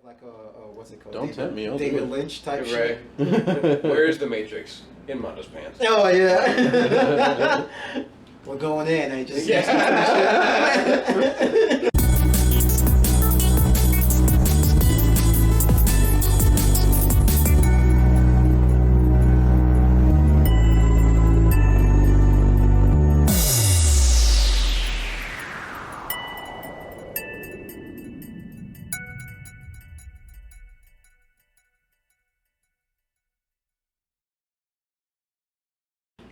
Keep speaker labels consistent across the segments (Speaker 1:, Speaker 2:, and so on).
Speaker 1: like a what's it called?
Speaker 2: Don't tempt me. I'll
Speaker 1: David
Speaker 2: do it.
Speaker 1: Lynch type
Speaker 3: Right.
Speaker 1: shit.
Speaker 3: Where is the Matrix? In Mondo's pants.
Speaker 1: Oh yeah. We're going in. I just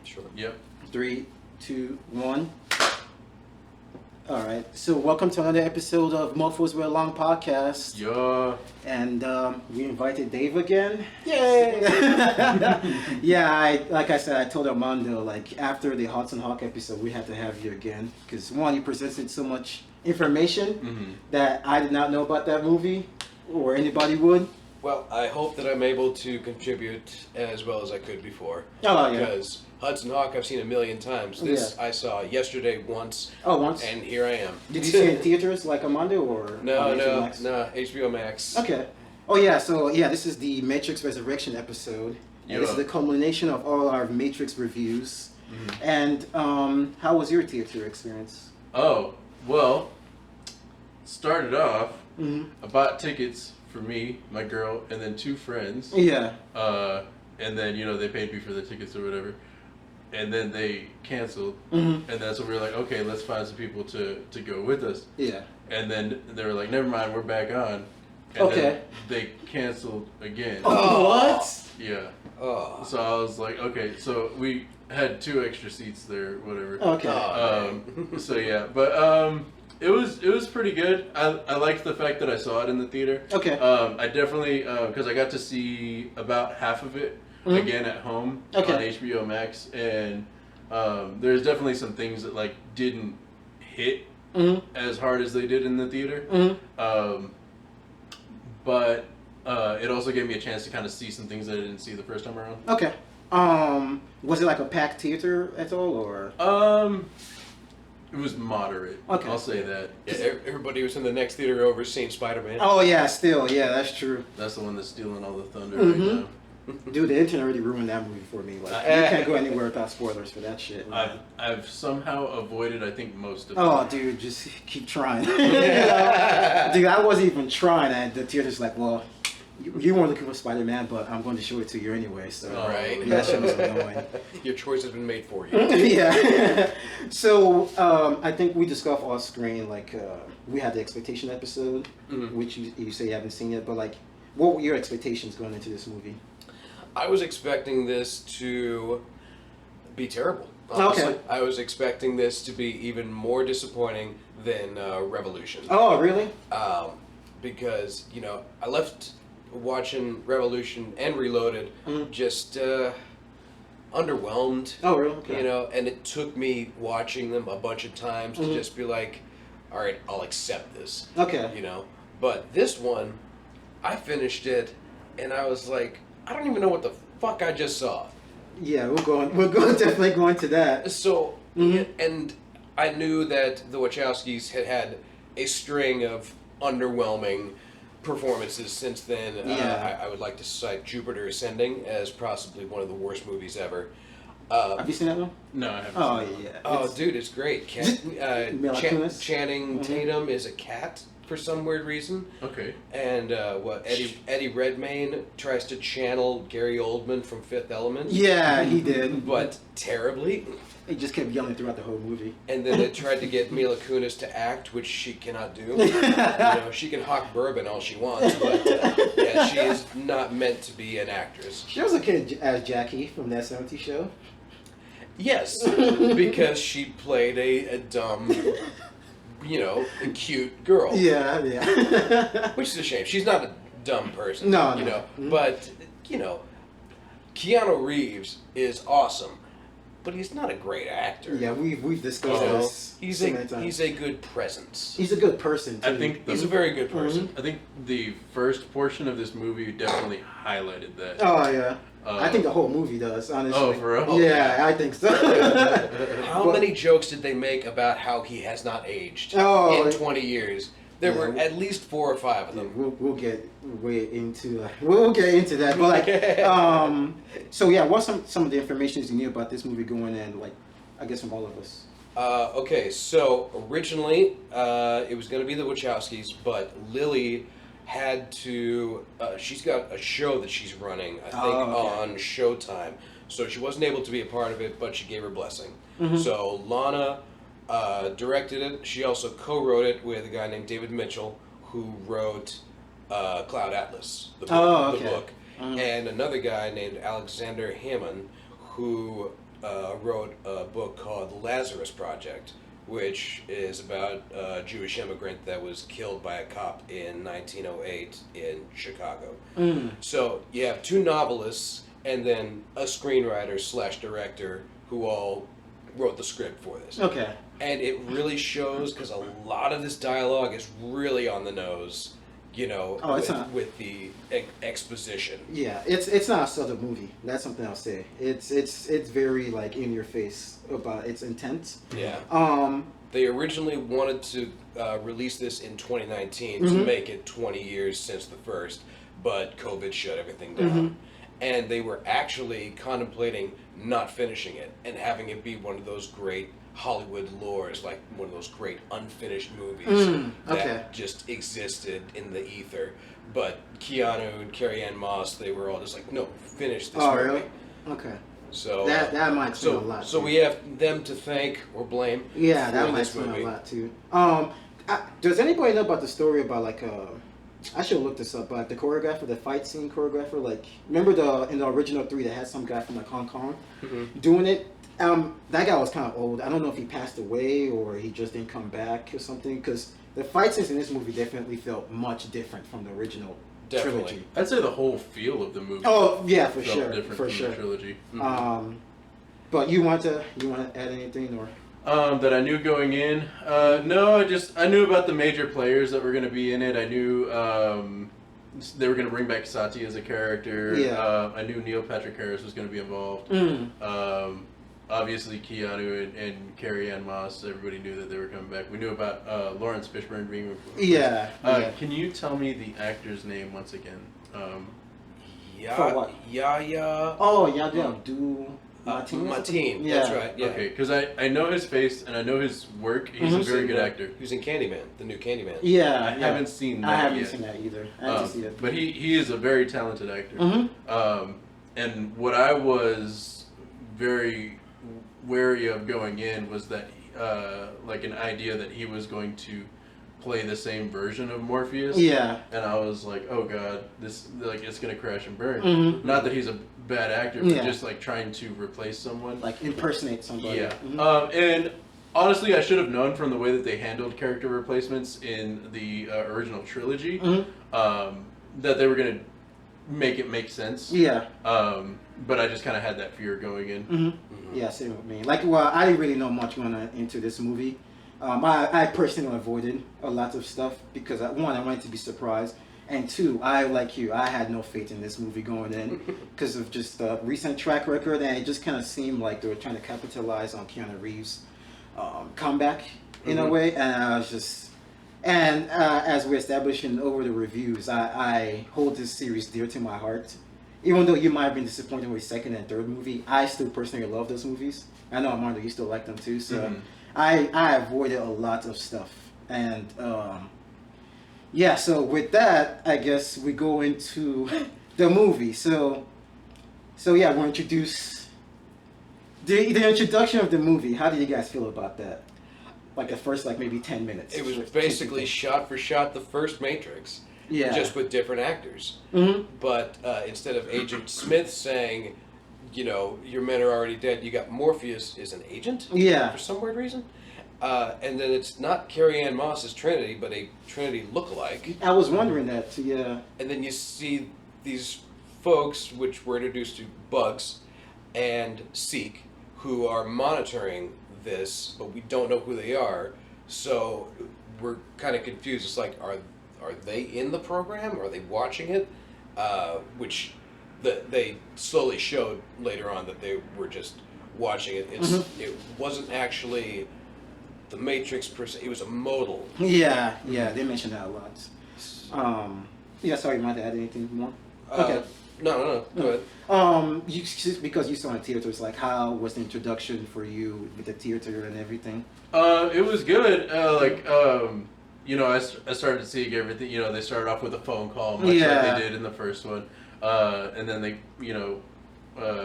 Speaker 3: Sure.
Speaker 2: Yep.
Speaker 1: 3, 2, 1. All right. So welcome to another episode of Mofos We're Long podcast.
Speaker 2: Yeah.
Speaker 1: And we invited Dave again.
Speaker 3: Yay!
Speaker 1: Yeah, like I said, I told Armando, like, after the Hudson Hawk episode, we had to have you again. Because, one, you presented so much information that I did not know about that movie, or anybody would.
Speaker 3: Well, I hope that I'm able to contribute as well as I could before.
Speaker 1: Oh, yeah.
Speaker 3: Because Hudson Hawk I've seen a million times. This
Speaker 1: Yeah.
Speaker 3: I saw yesterday once.
Speaker 1: Oh, once?
Speaker 3: And here I am.
Speaker 1: Did you see it in theaters like Armando, or?
Speaker 3: No,
Speaker 1: on HBO
Speaker 3: no,
Speaker 1: Max?
Speaker 3: no. HBO Max.
Speaker 1: Okay. Oh, yeah, so, yeah, this is the Matrix Resurrection episode. And this is the culmination of all our Matrix reviews. And how was your theater experience?
Speaker 2: Oh, well, started off,
Speaker 1: Mm-hmm.
Speaker 2: I bought tickets for me, my girl, and then two friends.
Speaker 1: Yeah.
Speaker 2: And then, they paid me for the tickets or whatever. And then they canceled.
Speaker 1: Mm-hmm.
Speaker 2: And that's when we were like, okay, let's find some people to go with us.
Speaker 1: Yeah.
Speaker 2: And then they were like, never mind, we're back on. And
Speaker 1: Okay.
Speaker 2: then they canceled again.
Speaker 1: Oh, what?
Speaker 2: Yeah.
Speaker 3: Oh.
Speaker 2: So I was like, okay, so we had two extra seats there, whatever.
Speaker 1: Okay.
Speaker 2: So yeah, but it was pretty good. I liked the fact that I saw it in the theater.
Speaker 1: Okay.
Speaker 2: I definitely because I got to see about half of it again at home on HBO Max, and there's definitely some things that like didn't hit as hard as they did in the theater. But it also gave me a chance to kind of see some things that I didn't see the first time around.
Speaker 1: Okay. Was it like a packed theater at all, or?
Speaker 2: It was moderate.
Speaker 1: Okay.
Speaker 2: I'll say that.
Speaker 3: Yeah, everybody was in the next theater over seeing Spider-Man.
Speaker 1: Oh yeah, still, yeah, that's true.
Speaker 2: That's the one that's stealing all the thunder right now.
Speaker 1: Dude, the internet already ruined that movie for me. Like, you can't go anywhere without spoilers for that shit. Man.
Speaker 2: I've somehow avoided, I think, most of
Speaker 1: Oh,
Speaker 2: them.
Speaker 1: dude, just keep trying. Dude, I wasn't even trying, and the theater's like, well, you weren't looking for Spider-Man, but I'm going to show it to you anyway. So
Speaker 3: Right.
Speaker 1: yeah, that shit was annoying.
Speaker 3: Your choice has been made for you.
Speaker 1: Yeah. So I think we discussed off screen, like we had the expectation episode, which you say you haven't seen yet, but like, what were your expectations going into this movie?
Speaker 3: I was expecting this to be terrible. Honestly.
Speaker 1: Okay.
Speaker 3: I was expecting this to be even more disappointing than Revolution.
Speaker 1: Oh, really?
Speaker 3: Because, I left watching Revolution and Reloaded just underwhelmed.
Speaker 1: Oh, really? Okay.
Speaker 3: And it took me watching them a bunch of times to just be like, all right, I'll accept this.
Speaker 1: Okay.
Speaker 3: But this one, I finished it and I was like, I don't even know what the fuck I just saw.
Speaker 1: Yeah, we're definitely going to that.
Speaker 3: So, and I knew that the Wachowskis had a string of underwhelming performances since then.
Speaker 1: Yeah.
Speaker 3: I would like to cite Jupiter Ascending as possibly one of the worst movies ever.
Speaker 1: Have you seen that one?
Speaker 2: No, I haven't.
Speaker 1: Oh,
Speaker 2: seen
Speaker 1: yeah.
Speaker 3: Oh, dude, it's great.
Speaker 1: Mila Kunis?
Speaker 3: Channing Tatum is a cat for some weird reason.
Speaker 2: Okay.
Speaker 3: And Eddie Redmayne tries to channel Gary Oldman from Fifth Element.
Speaker 1: Yeah, he did.
Speaker 3: But terribly.
Speaker 1: He just kept yelling throughout the whole movie.
Speaker 3: And then they tried to get Mila Kunis to act, which she cannot do. She can hawk bourbon all she wants, but yeah, she is not meant to be an actress.
Speaker 1: She was a kid as Jackie from that 70s show.
Speaker 3: Yes, because she played a dumb, a cute girl.
Speaker 1: Yeah.
Speaker 3: Which is a shame. She's not a dumb person.
Speaker 1: No.
Speaker 3: But, Keanu Reeves is awesome. But he's not a great actor.
Speaker 1: Yeah, we've discussed this.
Speaker 3: He's
Speaker 1: so many times.
Speaker 3: a good presence.
Speaker 1: He's a good person too.
Speaker 2: I think
Speaker 3: He's a very good person.
Speaker 2: I think the first portion of this movie definitely highlighted that.
Speaker 1: Oh yeah. I think the whole movie does, honestly.
Speaker 2: Oh, for real?
Speaker 1: Yeah, I think so.
Speaker 3: How many jokes did they make about how he has not aged
Speaker 1: Oh.
Speaker 3: in 20 years? There were at least 4 or 5 of them.
Speaker 1: We'll get into that. But like, so yeah, what's some of the information you knew about this movie going in? Like, I guess from all of us.
Speaker 3: Okay, so originally it was going to be the Wachowskis, but Lily had to. She's got a show that she's running, I think, on Showtime. So she wasn't able to be a part of it, but she gave her blessing. Mm-hmm. So Lana directed it. She also co-wrote it with a guy named David Mitchell, who wrote Cloud Atlas, the book, and another guy named Alexander Hammond, who wrote a book called The Lazarus Project, which is about a Jewish immigrant that was killed by a cop in 1908 in Chicago. Mm. So you have 2 novelists and then a screenwriter / director who all wrote the script for this. Okay. And it really shows, because a lot of this dialogue is really on the nose, you know, with the exposition.
Speaker 1: Yeah, it's not a subtle movie. That's something I'll say. It's very like in your face about its intent.
Speaker 3: Yeah. They originally wanted to release this in 2019 to make it 20 years since the first, but COVID shut everything down. Mm-hmm. And they were actually contemplating not finishing it and having it be one of those great Hollywood lores, like one of those great unfinished movies that just existed in the ether. But Keanu and Carrie-Anne Moss, they were all just like, no, finish this movie.
Speaker 1: Really? Okay.
Speaker 3: So
Speaker 1: that might explain a lot.
Speaker 3: So we have them to thank or blame.
Speaker 1: Yeah, that might explain a lot too. Does anybody know about the story about like I should look this up, but the choreographer, the fight scene choreographer, like remember in the original 3 that had some guy from like Hong Kong doing it. That guy was kind of old. I don't know if he passed away or he just didn't come back or something. Because the fight scenes in this movie definitely felt much different from the original trilogy.
Speaker 2: I'd say the whole feel of the movie.
Speaker 1: Oh yeah, for sure,
Speaker 2: different from the trilogy.
Speaker 1: Mm-hmm. But you want to add anything or?
Speaker 2: That I knew going in. No, I knew about the major players that were going to be in it. I knew they were going to bring back Sati as a character. Yeah. I knew Neil Patrick Harris was going to be involved. Obviously, Keanu and Carrie-Anne Moss, everybody knew that they were coming back. We knew about Lawrence Fishburne being replaced.
Speaker 1: Yeah.
Speaker 2: Can you tell me the actor's name once again?
Speaker 1: For what?
Speaker 3: Yahya.
Speaker 1: Oh, Yahya Abdul
Speaker 3: Mateen. Yeah. That's right. Yeah.
Speaker 2: Okay, because I know his face and I know his work. He's a very good actor.
Speaker 3: He was in Candyman, the new Candyman.
Speaker 1: Yeah.
Speaker 2: I haven't seen that
Speaker 1: I haven't
Speaker 2: yet.
Speaker 1: seen that either. I have to see it.
Speaker 2: But he is a very talented actor. And what I was very wary of going in was that like an idea that he was going to play the same version of Morpheus. Yeah. And I was like, oh god, this like it's gonna crash and burn. Not that he's a bad actor, but just like trying to replace someone,
Speaker 1: like impersonate somebody.
Speaker 2: Yeah. And honestly, I should have known from the way that they handled character replacements in the original trilogy that they were gonna make it make sense. Yeah. But I just kind of had that fear going in.
Speaker 1: Yeah, same with me. Like, well, I didn't really know much going into this movie. I personally avoided a lot of stuff because one, I wanted to be surprised, and two, like you, I had no faith in this movie going in because of just the recent track record, and it just kind of seemed like they were trying to capitalize on Keanu Reeves' comeback in a way, and I was just. And as we're establishing over the reviews, I hold this series dear to my heart. Even though you might have been disappointed with the second and third movie, I still personally love those movies. I know, Armando, you still like them too. So I avoided a lot of stuff. And yeah, so with that, I guess we go into the movie. So yeah, we'll introduce the introduction of the movie. How do you guys feel about that? Like the first, like maybe 10 minutes.
Speaker 3: It was basically shot for shot the first Matrix.
Speaker 1: Yeah.
Speaker 3: Just with different actors. But instead of Agent Smith saying, you know, your men are already dead, you got Morpheus is an agent?
Speaker 1: Yeah.
Speaker 3: For some weird reason. And then it's not Carrie-Anne Moss's Trinity, but a Trinity lookalike.
Speaker 1: I was wondering that too, yeah.
Speaker 3: And then you see these folks, which were introduced to Bugs and Seek, who are monitoring this, but we don't know who they are. So we're kind of confused. It's like, are they in the program? Are they watching it? Which they slowly showed later on that they were just watching it. It wasn't actually the Matrix per se. It was a modal.
Speaker 1: Yeah, they mentioned that a lot. Yeah, sorry, you might add anything more? Okay.
Speaker 3: No. Go ahead.
Speaker 1: Because you saw in the theater, it's like, how was the introduction for you with the theater and everything?
Speaker 2: It was good. I started seeing everything. They started off with a phone call, much like they did in the first one, and then they,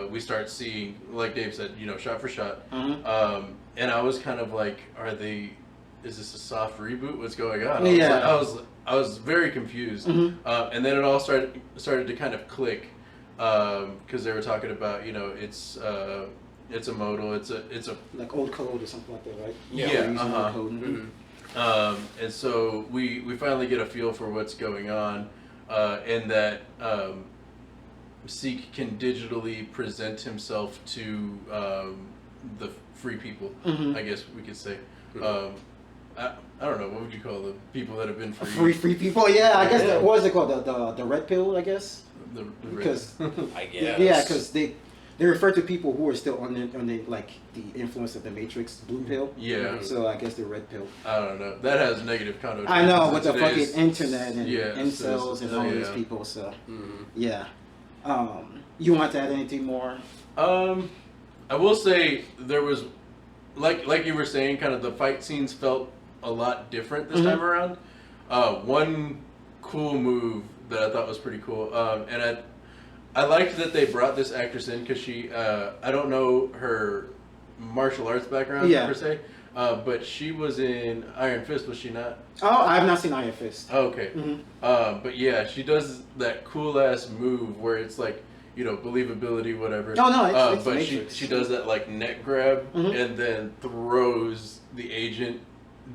Speaker 2: we start seeing, like Dave said, shot for shot.
Speaker 1: Mm-hmm.
Speaker 2: And I was kind of like, is this a soft reboot? What's going on? I was very confused.
Speaker 1: Mm-hmm.
Speaker 2: And then it all started to kind of click, because they were talking about, it's a modal, it's a
Speaker 1: like old code or something like that, right?
Speaker 2: Yeah.
Speaker 1: Code.
Speaker 2: Mm-hmm. And so we finally get a feel for what's going on, and that Seek can digitally present himself to the free people,
Speaker 1: Mm-hmm.
Speaker 2: I guess we could say. I don't know, what would you call the people that have been
Speaker 1: free? Free people, yeah. I guess what is it called? The red pill, I guess. Because
Speaker 3: I guess.
Speaker 1: Yeah, because they refer to people who are still on the like the influence of the Matrix, blue pill.
Speaker 2: Yeah.
Speaker 1: So I guess the red pill.
Speaker 2: I don't know. That has negative connotations.
Speaker 1: I know, with the fucking internet and incels and all
Speaker 2: yeah.
Speaker 1: these people. So yeah. You want to add anything more?
Speaker 2: I will say there was, like you were saying, kind of the fight scenes felt a lot different this time around. One cool move that I thought was pretty cool, and I liked that they brought this actress in because she, I don't know her martial arts background per se, but she was in Iron Fist, was she not?
Speaker 1: Oh, I have not seen Iron Fist.
Speaker 2: Oh, okay. Mm-hmm. But yeah, she does that cool ass move where it's like, believability, whatever.
Speaker 1: No, it's
Speaker 2: but
Speaker 1: Matrix.
Speaker 2: she does that like neck grab and then throws the agent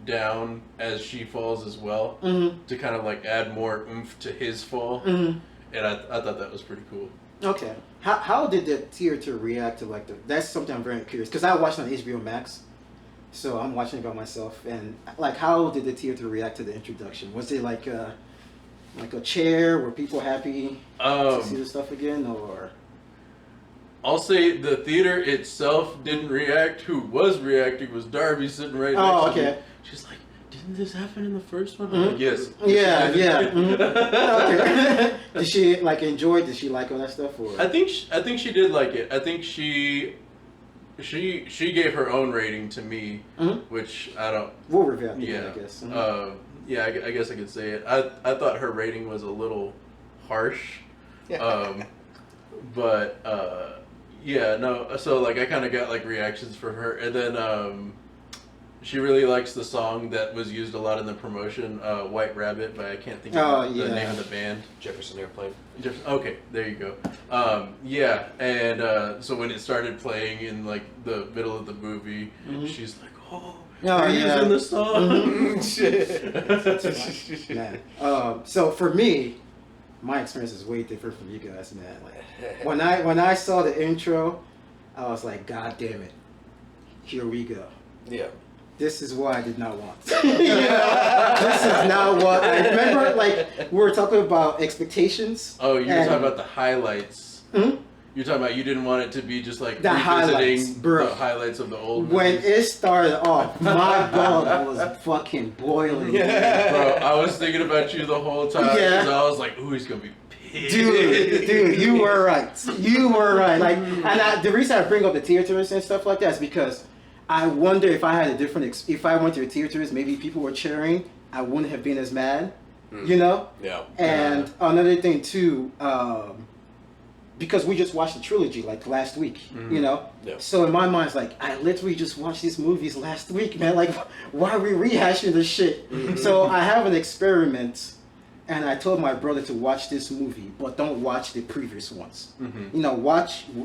Speaker 2: down as she falls as well to kind of like add more oomph to his fall. And I thought that was pretty cool.
Speaker 1: Okay. How did the theater react to that's something I'm very curious, because I watched it on HBO Max, so I'm watching it by myself, and like, how did the theater react to the introduction? Was it like a chair? Were people happy to see the stuff again, or?
Speaker 2: I'll say the theater itself didn't react. Who was reacting was Darby, sitting right next to me. She's like, didn't this happen in the first one? I'm like, yes.
Speaker 1: Yeah. Okay. Did she enjoy it? Did she like all that stuff? Or?
Speaker 2: I think she did like it. I think she gave her own rating to me, which I don't.
Speaker 1: We'll review it, I guess.
Speaker 2: Yeah, I guess I could say it. I thought her rating was a little harsh, but yeah, no. So I kind of got reactions from her, and then she really likes the song that was used a lot in the promotion, "White Rabbit," but I can't think of the name of the band.
Speaker 3: Jefferson Airplane.
Speaker 2: Okay, there you go. Yeah, and so when it started playing in the middle of the movie, she's like, "Oh, you're using the song."
Speaker 1: Man. So for me, my experience is way different from you guys, man. When I saw the intro, I was like, God damn it, here we go.
Speaker 3: Yeah.
Speaker 1: This is what I did not want. This is not what I remember. We were talking about expectations.
Speaker 2: Oh, you were talking about the highlights. You're talking about you didn't want it to be just
Speaker 1: the highlights, bro.
Speaker 2: The highlights of the old
Speaker 1: movies. When it started off, my blood was fucking boiling.
Speaker 2: Yeah. Bro, I was thinking about you the whole time.
Speaker 1: Yeah.
Speaker 2: I was like, ooh, he's gonna be pissed.
Speaker 1: Dude, you were right. You were right. The reason I bring up the theaters and stuff like that is because I wonder if I had a different, if I went to the theaters, maybe people were cheering, I wouldn't have been as mad, Yeah. And another thing too, because we just watched the trilogy last week, Yeah. So in my mind, it's I literally just watched these movies last week, man. Why are we rehashing this shit? So I have an experiment, and I told my brother to watch this movie, but don't watch the previous ones.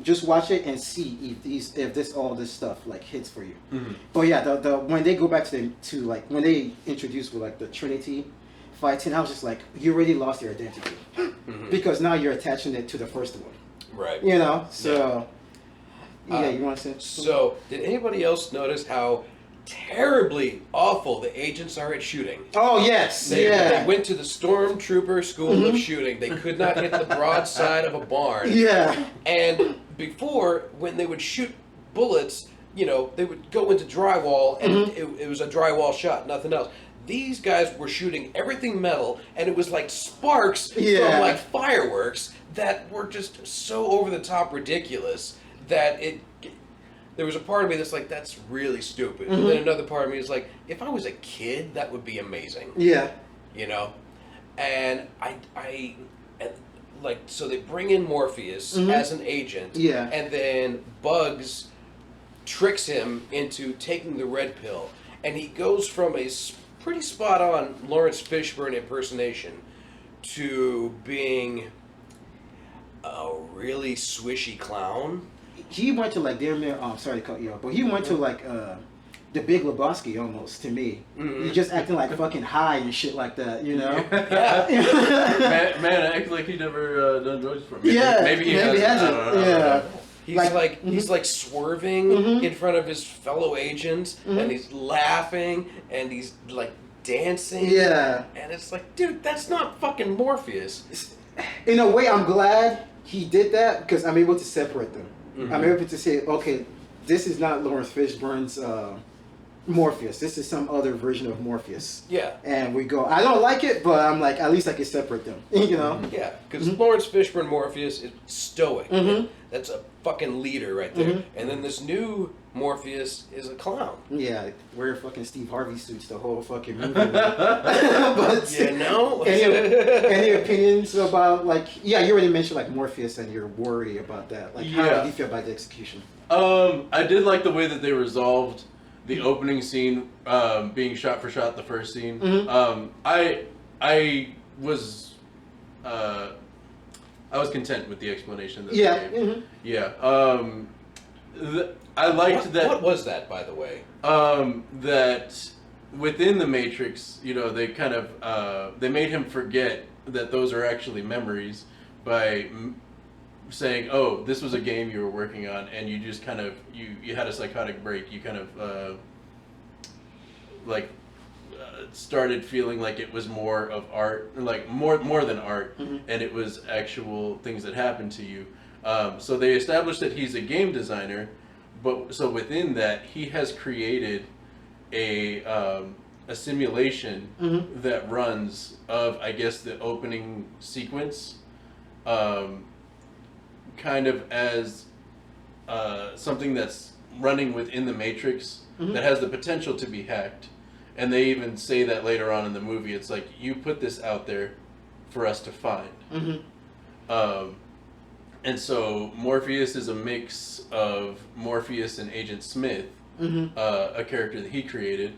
Speaker 1: Just watch it and see if all this stuff hits for you. But yeah, the when they go back to when they introduce with the Trinity fighting, I was just you already lost your identity because now you're attaching it to the first one.
Speaker 3: Right.
Speaker 1: So yeah, you want to say?
Speaker 3: So did anybody else notice how terribly awful the agents are at shooting?
Speaker 1: Oh yes,
Speaker 3: they went to the stormtrooper school of shooting. They could not hit the broadside of a barn.
Speaker 1: Yeah.
Speaker 3: And before, when they would shoot bullets, they would go into drywall, and it was a drywall shot, nothing else. These guys were shooting everything metal, and it was like sparks from like fireworks that were just so over the top ridiculous that there was a part of me that's like, that's really stupid. And then another part of me is like, if I was a kid, that would be amazing.
Speaker 1: Yeah.
Speaker 3: And I like, so they bring in Morpheus as an agent.
Speaker 1: Yeah.
Speaker 3: And then Bugs tricks him into taking the red pill. And he goes from a pretty spot on Lawrence Fishburne impersonation to being a really swishy clown.
Speaker 1: He went to like damn near. Sorry to cut you off, but he went to like the Big Lebowski almost to me. He's just acting like fucking high and shit like that,
Speaker 2: Yeah. man, acting like he never done drugs before. Maybe he hasn't.
Speaker 1: Yeah.
Speaker 3: He's like swerving in front of his fellow agents, and he's laughing, and he's like dancing.
Speaker 1: Yeah.
Speaker 3: And it's like, dude, that's not fucking Morpheus.
Speaker 1: In a way, I'm glad he did that because I'm able to separate them. I'm able to say, okay, this is not Lawrence Fishburne's Morpheus. This is some other version of Morpheus.
Speaker 3: Yeah.
Speaker 1: And we go, I don't like it, but I'm like, at least I can separate them.
Speaker 3: Yeah, because Lawrence Fishburne Morpheus is stoic. That's a fucking leader right there. And then this new Morpheus is a clown.
Speaker 1: Yeah, wear fucking Steve Harvey suits the whole fucking movie. But any opinions about you already mentioned like Morpheus and your worry about that. Like how did you feel about the execution?
Speaker 2: I did like the way that they resolved the opening scene being shot for shot the first scene. I was content with the explanation that they gave. I liked that.
Speaker 3: What was that, by the way?
Speaker 2: That within the Matrix, they kind of they made him forget that those are actually memories by saying, "Oh, this was a game you were working on," and you just kind of you had a psychotic break. You kind of started feeling like it was more of art, like more than art, and it was actual things that happened to you. So they established that he's a game designer, but so within that he has created a simulation that runs of, I guess, the opening sequence, kind of as something that's running within the Matrix that has the potential to be hacked. And they even say that later on in the movie. It's like, you put this out there for us to find. And so Morpheus is a mix of Morpheus and Agent Smith, a character that he created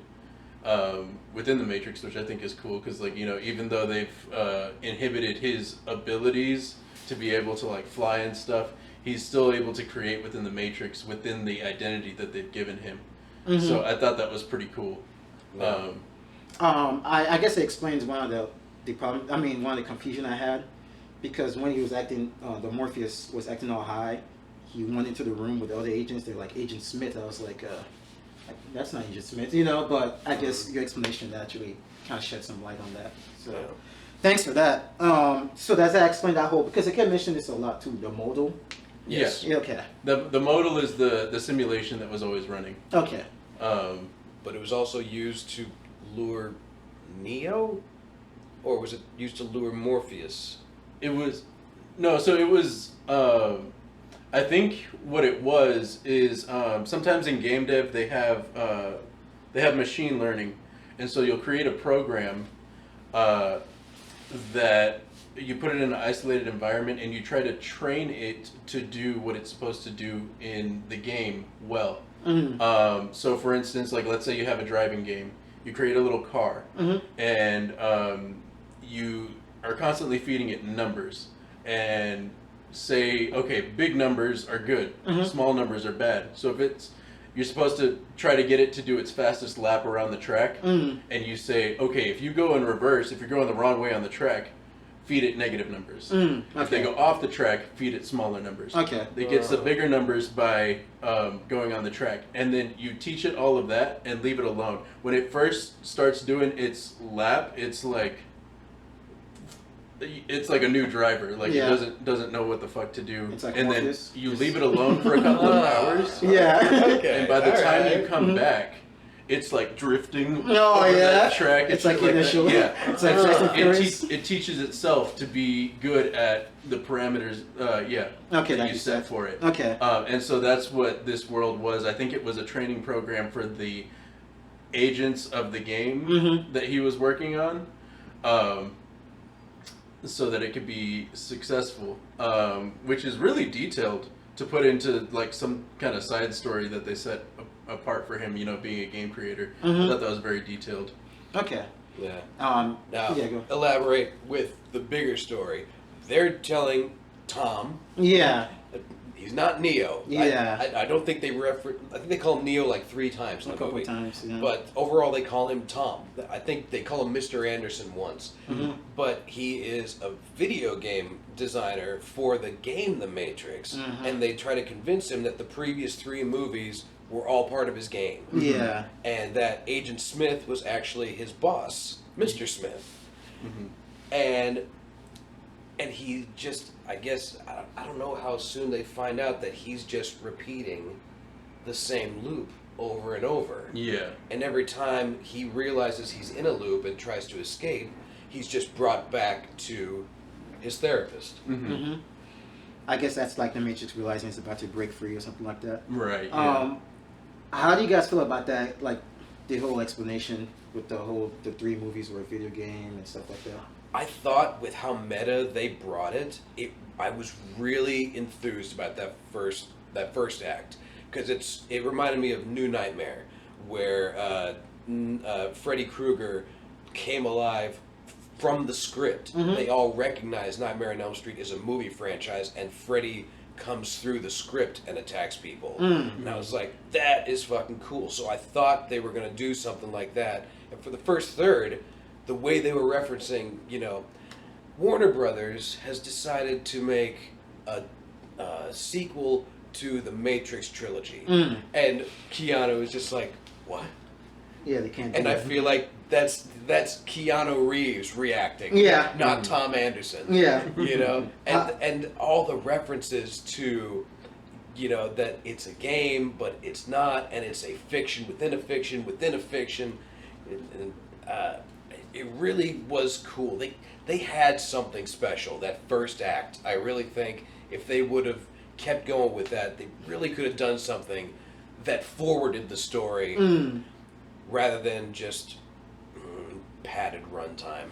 Speaker 2: within the Matrix, which I think is cool because, even though they've inhibited his abilities to be able to fly and stuff, he's still able to create within the Matrix within the identity that they've given him. So I thought that was pretty cool.
Speaker 1: I guess it explains one of the problem. I mean, one of the confusion I had, because when he was acting, the Morpheus was acting all high. He went into the room with the other agents. They're like Agent Smith. I was like, that's not Agent Smith, But I guess your explanation actually kind of shed some light on that. So, thanks for that. So does that explain that whole? Because I kept mentioning this a lot too. The modal.
Speaker 2: Yes.
Speaker 1: Yeah, okay.
Speaker 2: The modal is the simulation that was always running.
Speaker 1: Okay.
Speaker 3: But it was also used to lure Neo, or was it used to lure Morpheus?
Speaker 2: It was no. So it was. I think what it was is sometimes in game dev they have machine learning, and so you'll create a program that you put it in an isolated environment and you try to train it to do what it's supposed to do in the game well. So for instance, let's say you have a driving game, you create a little car, and you are constantly feeding it numbers and say, okay, big numbers are good, small numbers are bad. So if you're supposed to try to get it to do its fastest lap around the track, and you say, okay, if you go in reverse, if you're going the wrong way on the track, feed it negative numbers. Okay. If they go off the track, feed it smaller numbers.
Speaker 1: Okay.
Speaker 2: It gets the bigger numbers by going on the track. And then you teach it all of that and leave it alone. When it first starts doing its lap, it's like it's like a new driver. Like it doesn't know what the fuck to do,
Speaker 1: it's like
Speaker 2: and
Speaker 1: Morpheus.
Speaker 2: then you leave it alone for a couple of hours.
Speaker 1: Yeah.
Speaker 3: Okay.
Speaker 2: And by the time you come back, it's like drifting over that track.
Speaker 1: It's like initial. It's like
Speaker 2: it teaches itself to be good at the parameters. That you set for it.
Speaker 1: Okay.
Speaker 2: And so that's what this world was. I think it was a training program for the agents of the game that he was working on, so that it could be successful. Which is really detailed to put into like some kind of side story that they set apart for him, being a game creator. I thought that was very detailed.
Speaker 1: Okay.
Speaker 3: Yeah.
Speaker 1: Now,
Speaker 3: go. Elaborate with the bigger story. They're telling Tom.
Speaker 1: Yeah.
Speaker 3: He's not Neo.
Speaker 1: Yeah.
Speaker 3: I don't think they I think they call him Neo like 3 times in the movie.
Speaker 1: A couple times, yeah.
Speaker 3: But overall, they call him Tom. I think they call him Mr. Anderson once. But he is a video game designer for the game The Matrix, and they try to convince him that the previous 3 movies were all part of his game.
Speaker 1: Yeah.
Speaker 3: And that Agent Smith was actually his boss, Mr. Smith. And he just, I guess, I don't know how soon they find out that he's just repeating the same loop over and over.
Speaker 2: Yeah.
Speaker 3: And every time he realizes he's in a loop and tries to escape, he's just brought back to his therapist.
Speaker 1: I guess that's like the Matrix realizing it's about to break free or something like that.
Speaker 2: Right. Yeah.
Speaker 1: How do you guys feel about that? Like the whole explanation with the 3 movies were a video game and stuff like that.
Speaker 3: I thought with how meta they brought it, I was really enthused about that first act, because it reminded me of New Nightmare, where Freddy Krueger came alive from the script. They all recognize Nightmare on Elm Street is a movie franchise, and Freddy comes through the script and attacks people. And I was like, that is fucking cool. So I thought they were going to do something like that. And for the first third, the way they were referencing, Warner Brothers has decided to make a sequel to the Matrix trilogy. And Keanu is just like, what?
Speaker 1: Yeah, they can't do
Speaker 3: And I
Speaker 1: that.
Speaker 3: feel like that's Keanu Reeves reacting.
Speaker 1: Yeah.
Speaker 3: Not Tom Anderson.
Speaker 1: Yeah.
Speaker 3: And all the references to, that it's a game, but it's not, and it's a fiction within a fiction within a fiction. It really was cool. They had something special, that first act. I really think if they would have kept going with that, they really could have done something that forwarded the story rather than just padded runtime.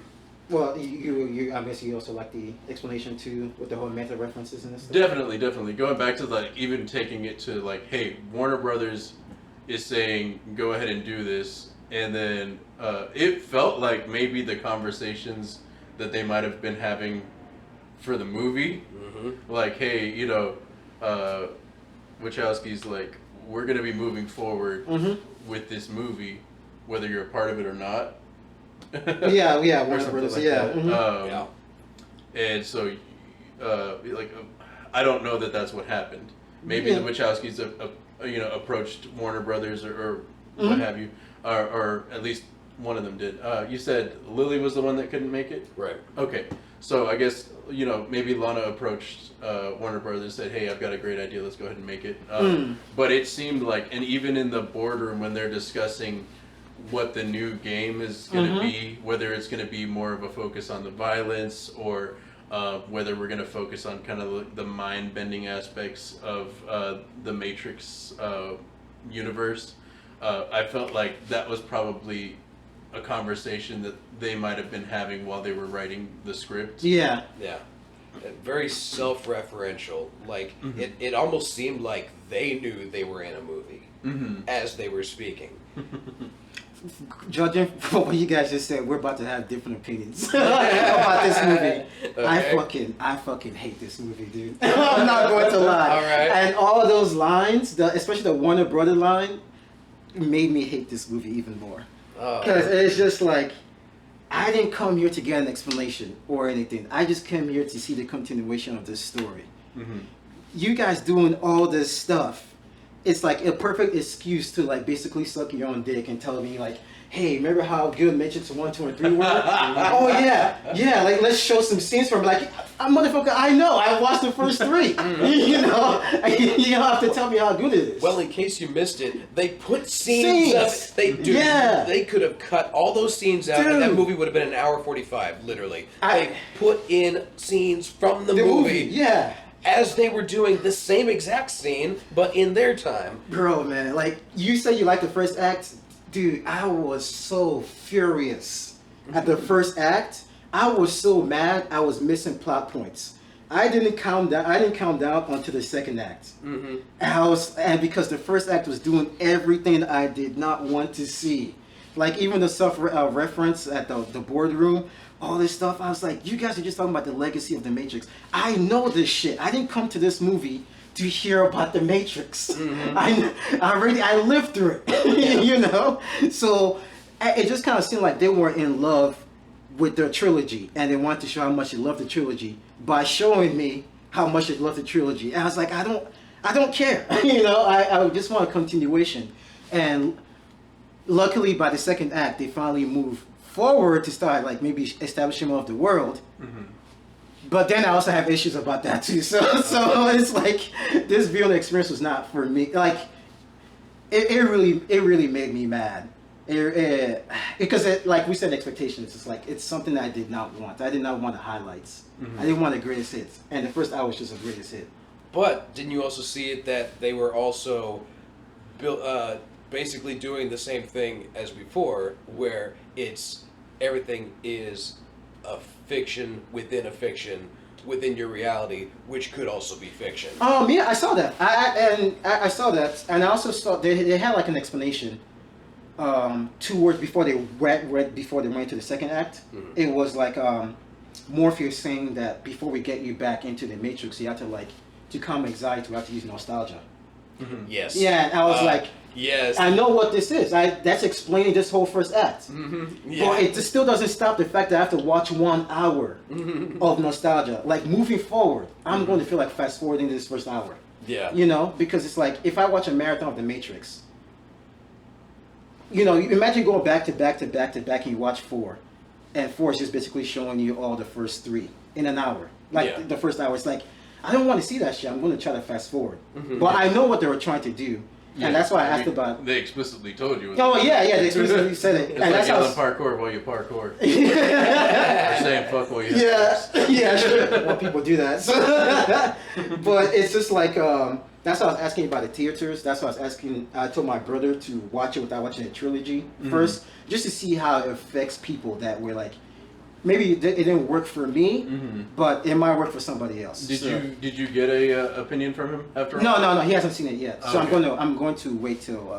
Speaker 1: Well, you I guess you also like the explanation too with the whole meta references and stuff.
Speaker 2: Definitely. Going back to like even taking it to like, hey, Warner Brothers is saying go ahead and do this, and then it felt like maybe the conversations that they might have been having for the movie, like, hey, Wachowski's like, we're gonna be moving forward with this movie, whether you're a part of it or not.
Speaker 1: yeah, Warner Brothers,
Speaker 2: like
Speaker 1: yeah.
Speaker 2: And so, I don't know that that's what happened. Maybe the Wachowskis, approached Warner Brothers or what have you, or at least one of them did. You said Lily was the one that couldn't make it?
Speaker 3: Right.
Speaker 2: Okay. So I guess, maybe Lana approached Warner Brothers and said, hey, I've got a great idea, let's go ahead and make it. But it seemed like, and even in the boardroom when they're discussing what the new game is going to be, whether it's going to be more of a focus on the violence or whether we're going to focus on kind of the mind-bending aspects of the Matrix universe, I felt like that was probably a conversation that they might have been having while they were writing the script.
Speaker 1: Yeah.
Speaker 3: Very self-referential. Like, it almost seemed like they knew they were in a movie as they were speaking.
Speaker 1: Judging from what you guys just said, we're about to have different opinions about this movie.
Speaker 3: Okay.
Speaker 1: I fucking hate this movie, dude. I'm not going to lie.
Speaker 3: All right.
Speaker 1: And all of those lines, especially the Warner Brother line, made me hate this movie even more. Because it's just like, I didn't come here to get an explanation or anything. I just came here to see the continuation of this story. You guys doing all this stuff, it's like a perfect excuse to like basically suck your own dick and tell me like, hey, remember how good Matrix 1, 2, and 3 were? Oh yeah, like let's show some scenes from like, motherfucker, I know, I watched the first 3. You know, you don't have to tell me how good it is.
Speaker 3: Well, in case you missed it, they put scenes of it. They could have cut all those scenes out, and that movie would have been an hour 45, literally. They put in scenes from the movie.
Speaker 1: Yeah.
Speaker 3: As they were doing the same exact scene, but in their time.
Speaker 1: Bro, man, like, you say you like the first act. Dude, I was so furious at the first act. I was so mad, I was missing plot points. I didn't count down onto the second act. And because the first act was doing everything I did not want to see. Like, even the self-reference at the boardroom, all this stuff, I was like, you guys are just talking about the legacy of the Matrix. I know this shit. I didn't come to this movie to hear about the Matrix. I lived through it, you know? So it just kind of seemed like they were in love with their trilogy, and they wanted to show how much they loved the trilogy by showing me how much they loved the trilogy. And I was like, I don't care. You know, I just want a continuation. And luckily, by the second act, they finally moved forward to start like maybe establishing more of the world. But then I also have issues about that too. So it's like this viewing experience was not for me. Like it really made me mad. Because like we said, expectations. It's like it's something that I did not want. I did not want the highlights. I didn't want the greatest hits. And the first hour was just a greatest hit.
Speaker 3: But didn't you also see it that they were also basically doing the same thing as before, where everything is a fiction within your reality, which could also be fiction.
Speaker 1: Yeah, I saw that. I saw that, and I also saw they had like an explanation. 2 words before they went into the second act. It was like Morpheus saying that before we get you back into the Matrix, you have to like to calm anxiety, we have to use nostalgia.
Speaker 3: Yes.
Speaker 1: Yeah, and I was like,
Speaker 3: yes,
Speaker 1: I know what this is. That's explaining this whole first act.
Speaker 3: Yeah.
Speaker 1: But it still doesn't stop the fact that I have to watch 1 hour of nostalgia. Like moving forward, I'm going to feel like fast forwarding this first hour.
Speaker 3: Yeah.
Speaker 1: You know, because it's like if I watch a marathon of The Matrix, you know, imagine going back to back to back to back and you watch 4, and 4 is just basically showing you all the first 3 in an hour. Like the first hour, it's like I don't want to see that shit. I'm going to try to fast forward. But I know what they were trying to do. And that's why I asked about.
Speaker 2: They explicitly told you.
Speaker 1: Oh yeah, they explicitly said it.
Speaker 2: It's
Speaker 1: and
Speaker 2: like
Speaker 1: that's
Speaker 2: yelling parkour while you parkour. Or saying fuck while you.
Speaker 1: Yeah, sure. Well, people do that. So, but it's just like that's why I was asking about the theaters. That's why I was asking. I told my brother to watch it without watching the trilogy first, just to see how it affects people that were like. Maybe it didn't work for me, but it might work for somebody else.
Speaker 2: Did you get a opinion from him after all?
Speaker 1: No, he hasn't seen it yet. So okay. I'm going to wait till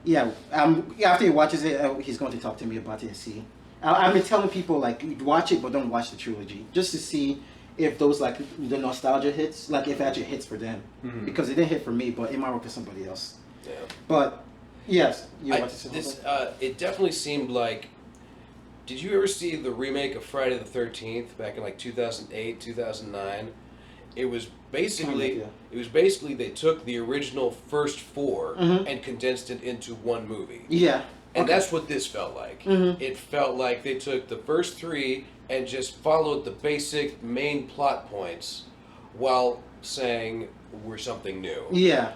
Speaker 1: after he watches it, he's going to talk to me about it and see. I've been telling people like watch it, but don't watch the trilogy, just to see if those like the nostalgia hits, like if it actually hits for them, because it didn't hit for me, but it might work for somebody else.
Speaker 3: Yeah.
Speaker 1: But yes,
Speaker 3: it definitely seemed like. Did you ever see the remake of Friday the 13th back in like 2008, 2009? It was basically they took the original first 4 and condensed it into 1 movie.
Speaker 1: Yeah.
Speaker 3: And that's what this felt like. It felt like they took the first 3 and just followed the basic main plot points while saying we're something new.
Speaker 1: Yeah.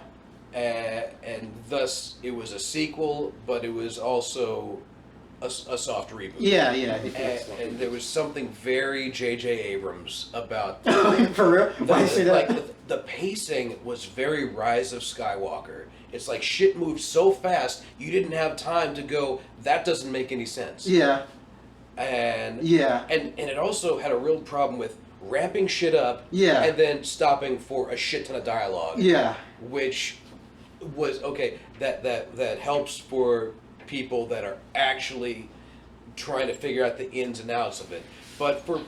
Speaker 3: And thus it was a sequel, but it was also a soft reboot.
Speaker 1: Yeah.
Speaker 3: And there was something very J.J. Abrams about.
Speaker 1: For real? Why you say that?
Speaker 3: Like the pacing was very Rise of Skywalker. It's like shit moved so fast you didn't have time to go. That doesn't make any sense.
Speaker 1: Yeah.
Speaker 3: And it also had a real problem with ramping shit up.
Speaker 1: Yeah.
Speaker 3: And then stopping for a shit ton of dialogue.
Speaker 1: Yeah.
Speaker 3: Which was okay. That helps for people that are actually trying to figure out the ins and outs of it. But for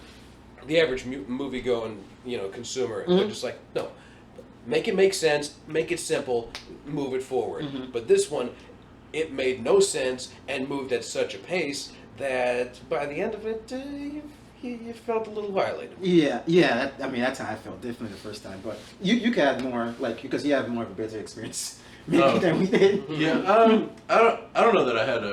Speaker 3: the average movie-going, consumer, they're just like, no, make it make sense, make it simple, move it forward. But this one, it made no sense and moved at such a pace that by the end of it, you felt a little violated.
Speaker 1: Yeah. That's how I felt definitely the first time. But you could have more, like, because you have more of a better experience. Than we did.
Speaker 2: Yeah, I don't know that I had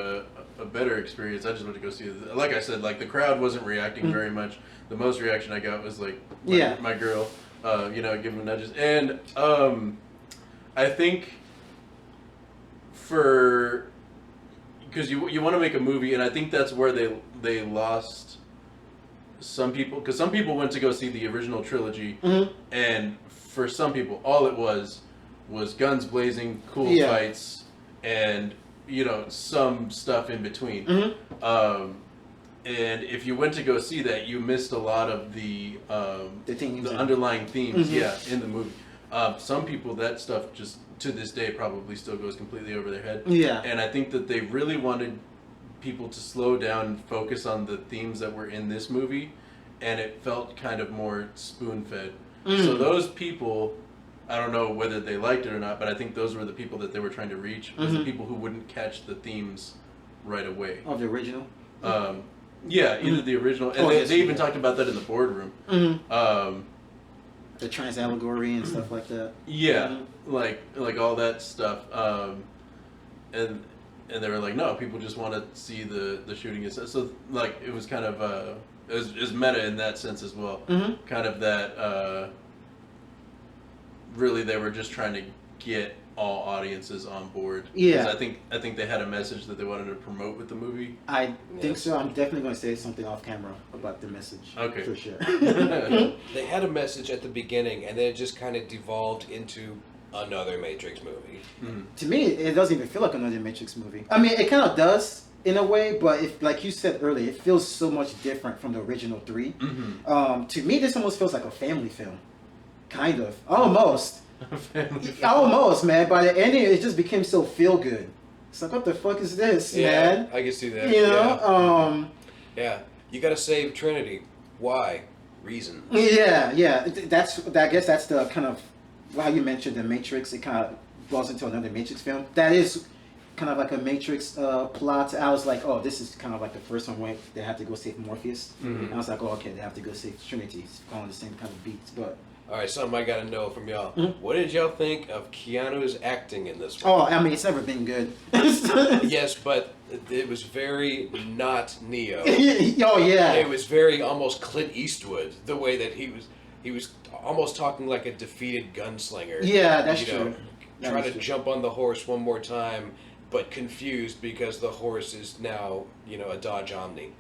Speaker 2: a better experience. I just went to go see it. Like I said, like the crowd wasn't reacting very much. The most reaction I got was like my girl, giving nudges. And I think because you want to make a movie, and I think that's where they lost some people, because some people went to go see the original trilogy, and for some people all it was guns blazing, cool fights, and some stuff in between. And if you went to go see that, you missed a lot of the underlying themes in the movie. Some people, that stuff just to this day probably still goes completely over their head. Yeah. And I think that they really wanted people to slow down and focus on the themes that were in this movie, and it felt kind of more spoon-fed. So those people, I don't know whether they liked it or not, but I think those were the people that they were trying to reach, was the people who wouldn't catch the themes right away.
Speaker 1: Of the original?
Speaker 2: Yeah, either the original, and they even talked about that in the boardroom.
Speaker 1: The trans allegory and stuff like that.
Speaker 2: Yeah, like all that stuff. And they were like, no, people just want to see the shooting. So like it was kind of it was meta in that sense as well. Kind of that really they were just trying to get all audiences on board. Yeah, I think they had a message that they wanted to promote with the movie. I
Speaker 1: think so. I'm definitely going to say something off camera about the message.
Speaker 2: Okay,
Speaker 1: for sure.
Speaker 3: They had a message at the beginning, and then it just kind of devolved into another Matrix movie.
Speaker 1: To me, it doesn't even feel like another Matrix movie. I mean, it kind of does in a way, but if, like you said earlier, it feels so much different from the original 3. To me, this almost feels like a family film, kind of, almost. Almost, man. By the ending, it just became so feel good. It's like, what the fuck is this, man?
Speaker 3: I can see that.
Speaker 1: Yeah.
Speaker 3: You gotta save Trinity. Why? Reasons.
Speaker 1: Yeah. I guess that's the kind of how you mentioned the Matrix. It kind of falls into another Matrix film. That is kind of like a Matrix plot. I was like, oh, this is kind of like the first one where they have to go save Morpheus. And I was like, oh, okay, they have to go save Trinity. It's following the same kind of beats, but.
Speaker 3: All right, something I gotta know from y'all. What did y'all think of Keanu's acting in this one?
Speaker 1: Oh, I mean, it's never been good.
Speaker 3: Yes, but it was very not Neo.
Speaker 1: Oh yeah.
Speaker 3: It was very almost Clint Eastwood, the way that he was almost talking like a defeated gunslinger.
Speaker 1: Yeah, that's true.
Speaker 3: Trying to jump on the horse one more time, but confused because the horse is now, a Dodge Omni.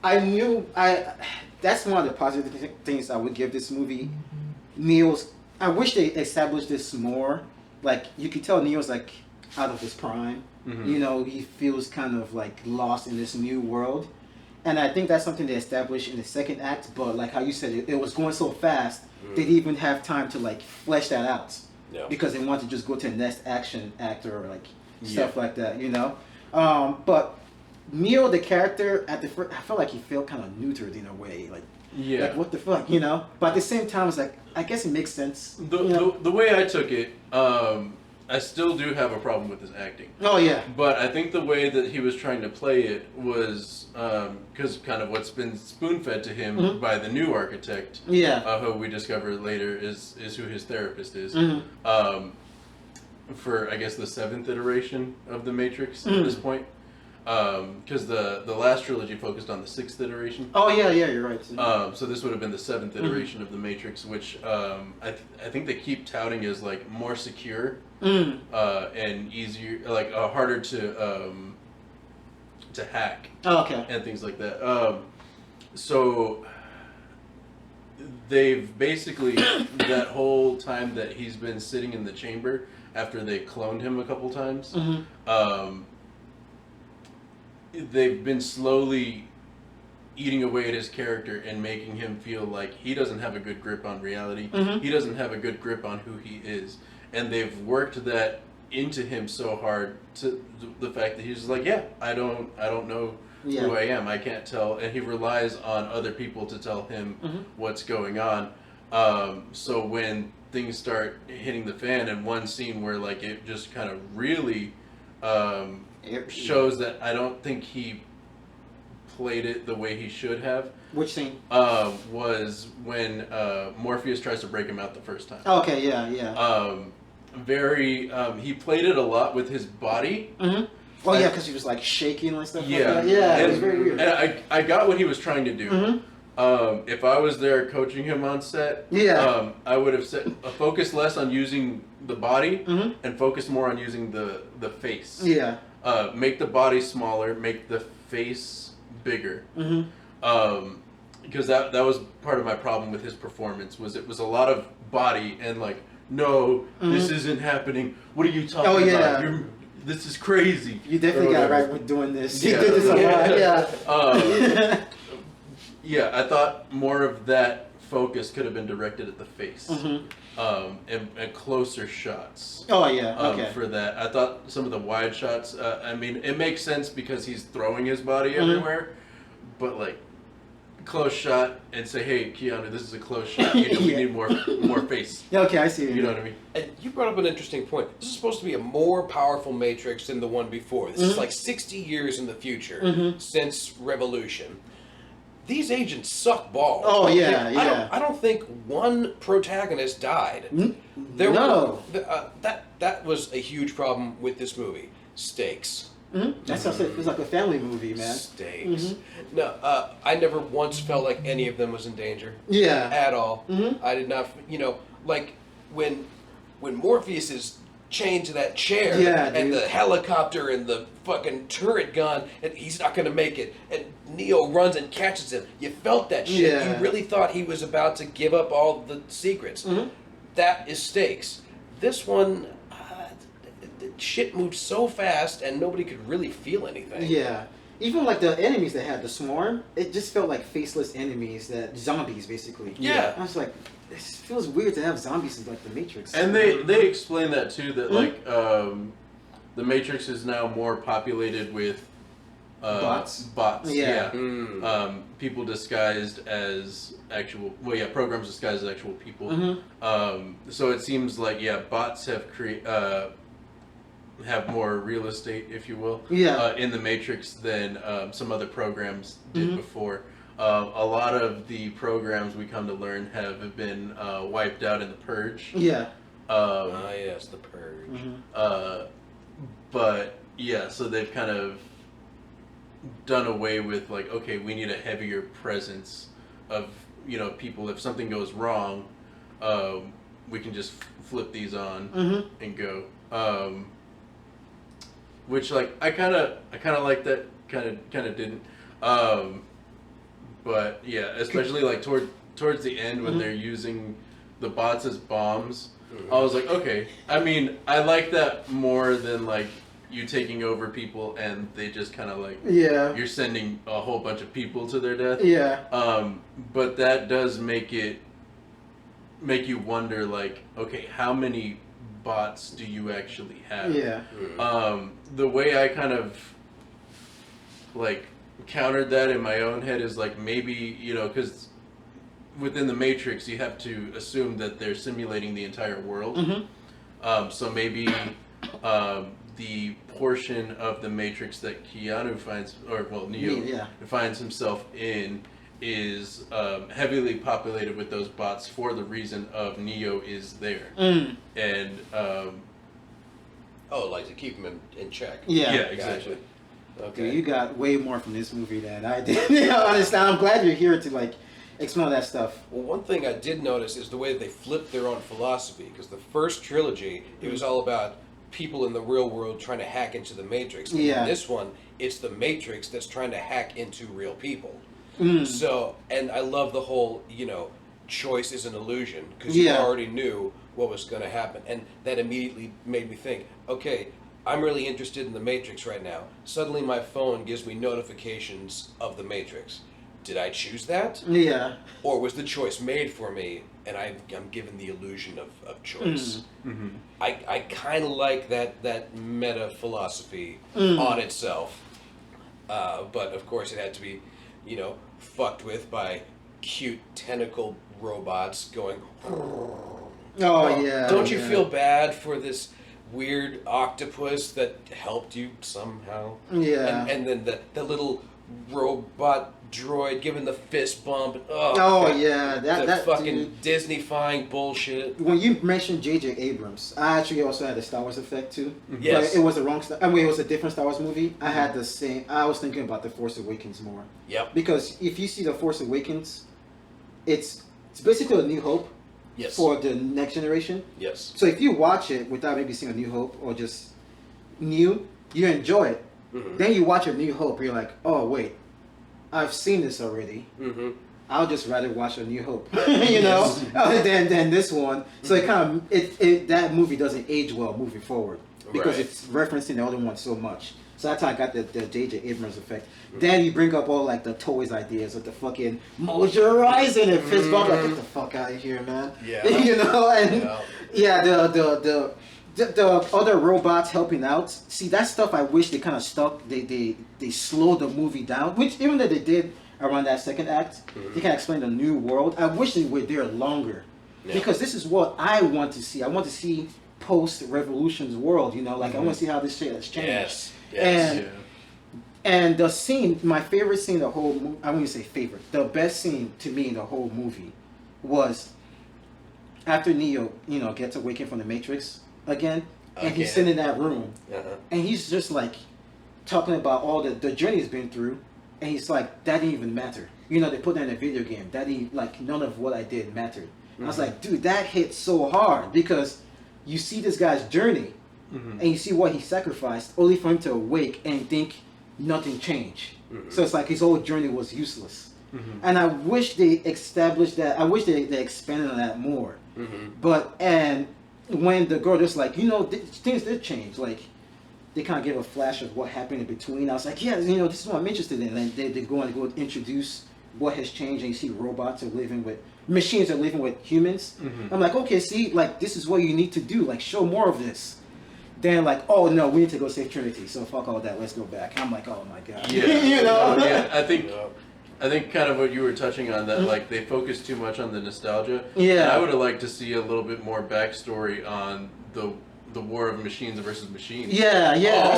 Speaker 1: I mean, that's one of the positive things I would give this movie. I wish they established this more. Like, you could tell Neo's like out of his prime. He feels kind of like lost in this new world. And I think that's something they established in the second act, but like how you said, it was going so fast, they didn't even have time to like flesh that out. Yeah. Because they wanted to just go to the next action act or like stuff like that, But Neo, the character, at the first, I felt like he felt kind of neutered in a way, like what the fuck, But at the same time, it's like, I guess it makes sense.
Speaker 2: The way I took it, I still do have a problem with his acting.
Speaker 1: Oh yeah.
Speaker 2: But I think the way that he was trying to play it was because kind of what's been spoon-fed to him by the new architect, who we discover later is who his therapist is. For I guess the 7th iteration of the Matrix at this point. Because the last trilogy focused on the 6th iteration.
Speaker 1: Oh yeah, you're right.
Speaker 2: So this would have been the 7th iteration of the Matrix, which I think they keep touting as like more secure and easier, like harder to hack.
Speaker 1: Oh, okay.
Speaker 2: And things like that. So they've basically that whole time that he's been sitting in the chamber after they cloned him a couple times. They've been slowly eating away at his character and making him feel like he doesn't have a good grip on reality. He doesn't have a good grip on who he is. And they've worked that into him so hard to the fact that he's just like, I don't know who I am. I can't tell. And he relies on other people to tell him what's going on. So when things start hitting the fan, and one scene where like it just kind of really it shows that I don't think he played it the way he should have.
Speaker 1: Which scene?
Speaker 2: Was when Morpheus tries to break him out the first time.
Speaker 1: Okay, yeah.
Speaker 2: very. He played it a lot with his body.
Speaker 1: Mm-hmm. Oh yeah, because he was like shaking and stuff.
Speaker 2: Yeah,
Speaker 1: like that. Yeah,
Speaker 2: and,
Speaker 1: it was very weird.
Speaker 2: And I got what he was trying to do.
Speaker 1: Mm-hmm.
Speaker 2: If I was there coaching him on set, I would have set a focus less on using the body and focus more on using the face.
Speaker 1: Yeah.
Speaker 2: Make the body smaller, make the face bigger. Because that was part of my problem with his performance. It was a lot of body and like, no, this isn't happening. What are you talking about? This is crazy.
Speaker 1: You definitely got right with doing this.
Speaker 2: Yeah.
Speaker 1: You did this a lot. Yeah.
Speaker 2: Yeah, I thought more of that focus could have been directed at the face. And closer shots.
Speaker 1: Oh yeah, okay.
Speaker 2: For that, I thought some of the wide shots. I mean, it makes sense because he's throwing his body everywhere, but like close shot and say, "Hey, Keanu, this is a close shot. We need more face."
Speaker 1: Okay, I see.
Speaker 2: You know what I mean?
Speaker 3: And you brought up an interesting point. This is supposed to be a more powerful Matrix than the one before. This is like 60 years in the future since Revolution. These agents suck balls.
Speaker 1: Oh yeah,
Speaker 3: I don't think one protagonist died. That was a huge problem with this movie. Stakes.
Speaker 1: That's what I said. It was like a family movie, man.
Speaker 3: Stakes. No, I never once felt like any of them was in danger.
Speaker 1: Yeah.
Speaker 3: At all. I did not. Like when Morpheus is chained to that chair, and the helicopter and the fucking turret gun, and he's not going to make it, and Neo runs and catches him. You felt that shit.
Speaker 1: Yeah.
Speaker 3: You really thought he was about to give up all the secrets. That is stakes. This one, shit moved so fast, and nobody could really feel anything.
Speaker 1: Yeah. Even like the enemies that had the swarm, it just felt like faceless enemies, zombies basically.
Speaker 3: Yeah.
Speaker 1: I was like, it feels weird to have zombies in like the Matrix.
Speaker 2: And they explain that too, that like the Matrix is now more populated with
Speaker 1: bots.
Speaker 2: Yeah. People disguised as programs disguised as actual people. So it seems like bots have more real estate, if you will, in the Matrix than some other programs did before. A lot of the programs we come to learn have been wiped out in the Purge.
Speaker 3: Yes, the Purge.
Speaker 2: But so they've kind of done away with like, okay, we need a heavier presence of people. If something goes wrong, we can just flip these on and go. Which like I kind of like that, kind of didn't. But yeah, especially like towards the end when they're using the bots as bombs, I was like, okay. I mean, I like that more than like you taking over people and they just kind of like you're sending a whole bunch of people to their death. But that does make you wonder like, okay, how many bots do you actually have? The way I kind of like countered that in my own head is like, maybe because within the Matrix you have to assume that they're simulating the entire world. So maybe the portion of the Matrix that Keanu finds, Neo finds himself in, is heavily populated with those bots for the reason of Neo is there. And
Speaker 3: like to keep him in check.
Speaker 2: Yeah, exactly.
Speaker 3: Gotcha. Okay.
Speaker 1: Dude, you got way more from this movie than I did. Honestly, I'm glad you're here to like explore that stuff.
Speaker 3: Well, one thing I did notice is the way that they flipped their own philosophy. Because the first trilogy, it was all about people in the real world trying to hack into the Matrix. And in this one, it's the Matrix that's trying to hack into real people. So, and I love the whole, choice is an illusion, because you already knew what was going to happen. And that immediately made me think, okay, I'm really interested in the Matrix right now. Suddenly my phone gives me notifications of the Matrix. Did I choose that?
Speaker 1: Yeah.
Speaker 3: Or was the choice made for me, and I'm given the illusion of choice? I kind of like that meta philosophy on itself. But of course it had to be, fucked with by cute tentacle robots going... Don't you feel bad for this weird octopus that helped you somehow?
Speaker 1: Yeah.
Speaker 3: And then the little robot droid giving the fist bump.
Speaker 1: Yeah, that
Speaker 3: fucking
Speaker 1: dude.
Speaker 3: Disney-fying bullshit.
Speaker 1: When you mentioned J.J. Abrams, I actually also had the Star Wars effect too.
Speaker 3: Yes.
Speaker 1: But it was the wrong. It was a different Star Wars movie. I had the same. I was thinking about The Force Awakens more.
Speaker 3: Yep.
Speaker 1: Because if you see The Force Awakens, it's basically a New Hope.
Speaker 3: Yes.
Speaker 1: For the next generation.
Speaker 3: Yes.
Speaker 1: So if you watch it without maybe seeing A New Hope or just new, you enjoy it. Mm-hmm. Then you watch A New Hope, you're like, oh wait, I've seen this already. Mm-hmm. I'll just rather watch A New Hope, you know, than this one. So it kind of that movie doesn't age well moving forward because it's referencing the other one so much. So that's how I got the J.J. Abrams effect. Mm-hmm. Then you bring up all like the toys ideas with the fucking Mojo Horizon and fist bump. Like, get the fuck out of here, man.
Speaker 3: Yeah.
Speaker 1: You know, and the other robots helping out. See, that stuff I wish they kind of stuck. They slowed the movie down, which even though they did around that second act, they can explain the new world. I wish they were there longer because this is what I want to see. I want to see post-revolution's world. You know, like I want to see how this shit has changed.
Speaker 3: Yes.
Speaker 1: And the scene, my favorite scene in the whole movie, I wouldn't say favorite, the best scene to me in the whole movie was after Neo, gets awakened from the Matrix again, and he's sitting in that room, and he's just like talking about all the journey he's been through, and he's like, that didn't even matter. They put that in a video game. That didn't, like, none of what I did mattered. I was like, dude, that hit so hard because you see this guy's journey. And you see what he sacrificed, only for him to awake and think nothing changed. So it's like his whole journey was useless. And I wish they established that. I wish they expanded on that more. But and when the girl just like, things did change. Like they kind of give a flash of what happened in between. I was like, yeah, this is what I'm interested in. And they go introduce what has changed, and you see robots are living with machines are living with humans. I'm like, okay, see, like this is what you need to do. Like show more of this. Then like, oh no, we need to go save Trinity. So fuck all that. Let's go back. I'm like, oh my god.
Speaker 2: Yeah. I think kind of what you were touching on that, like they focus too much on the nostalgia. Yeah. And I would have liked to see a little bit more backstory on the war of machines versus machines.
Speaker 1: Yeah.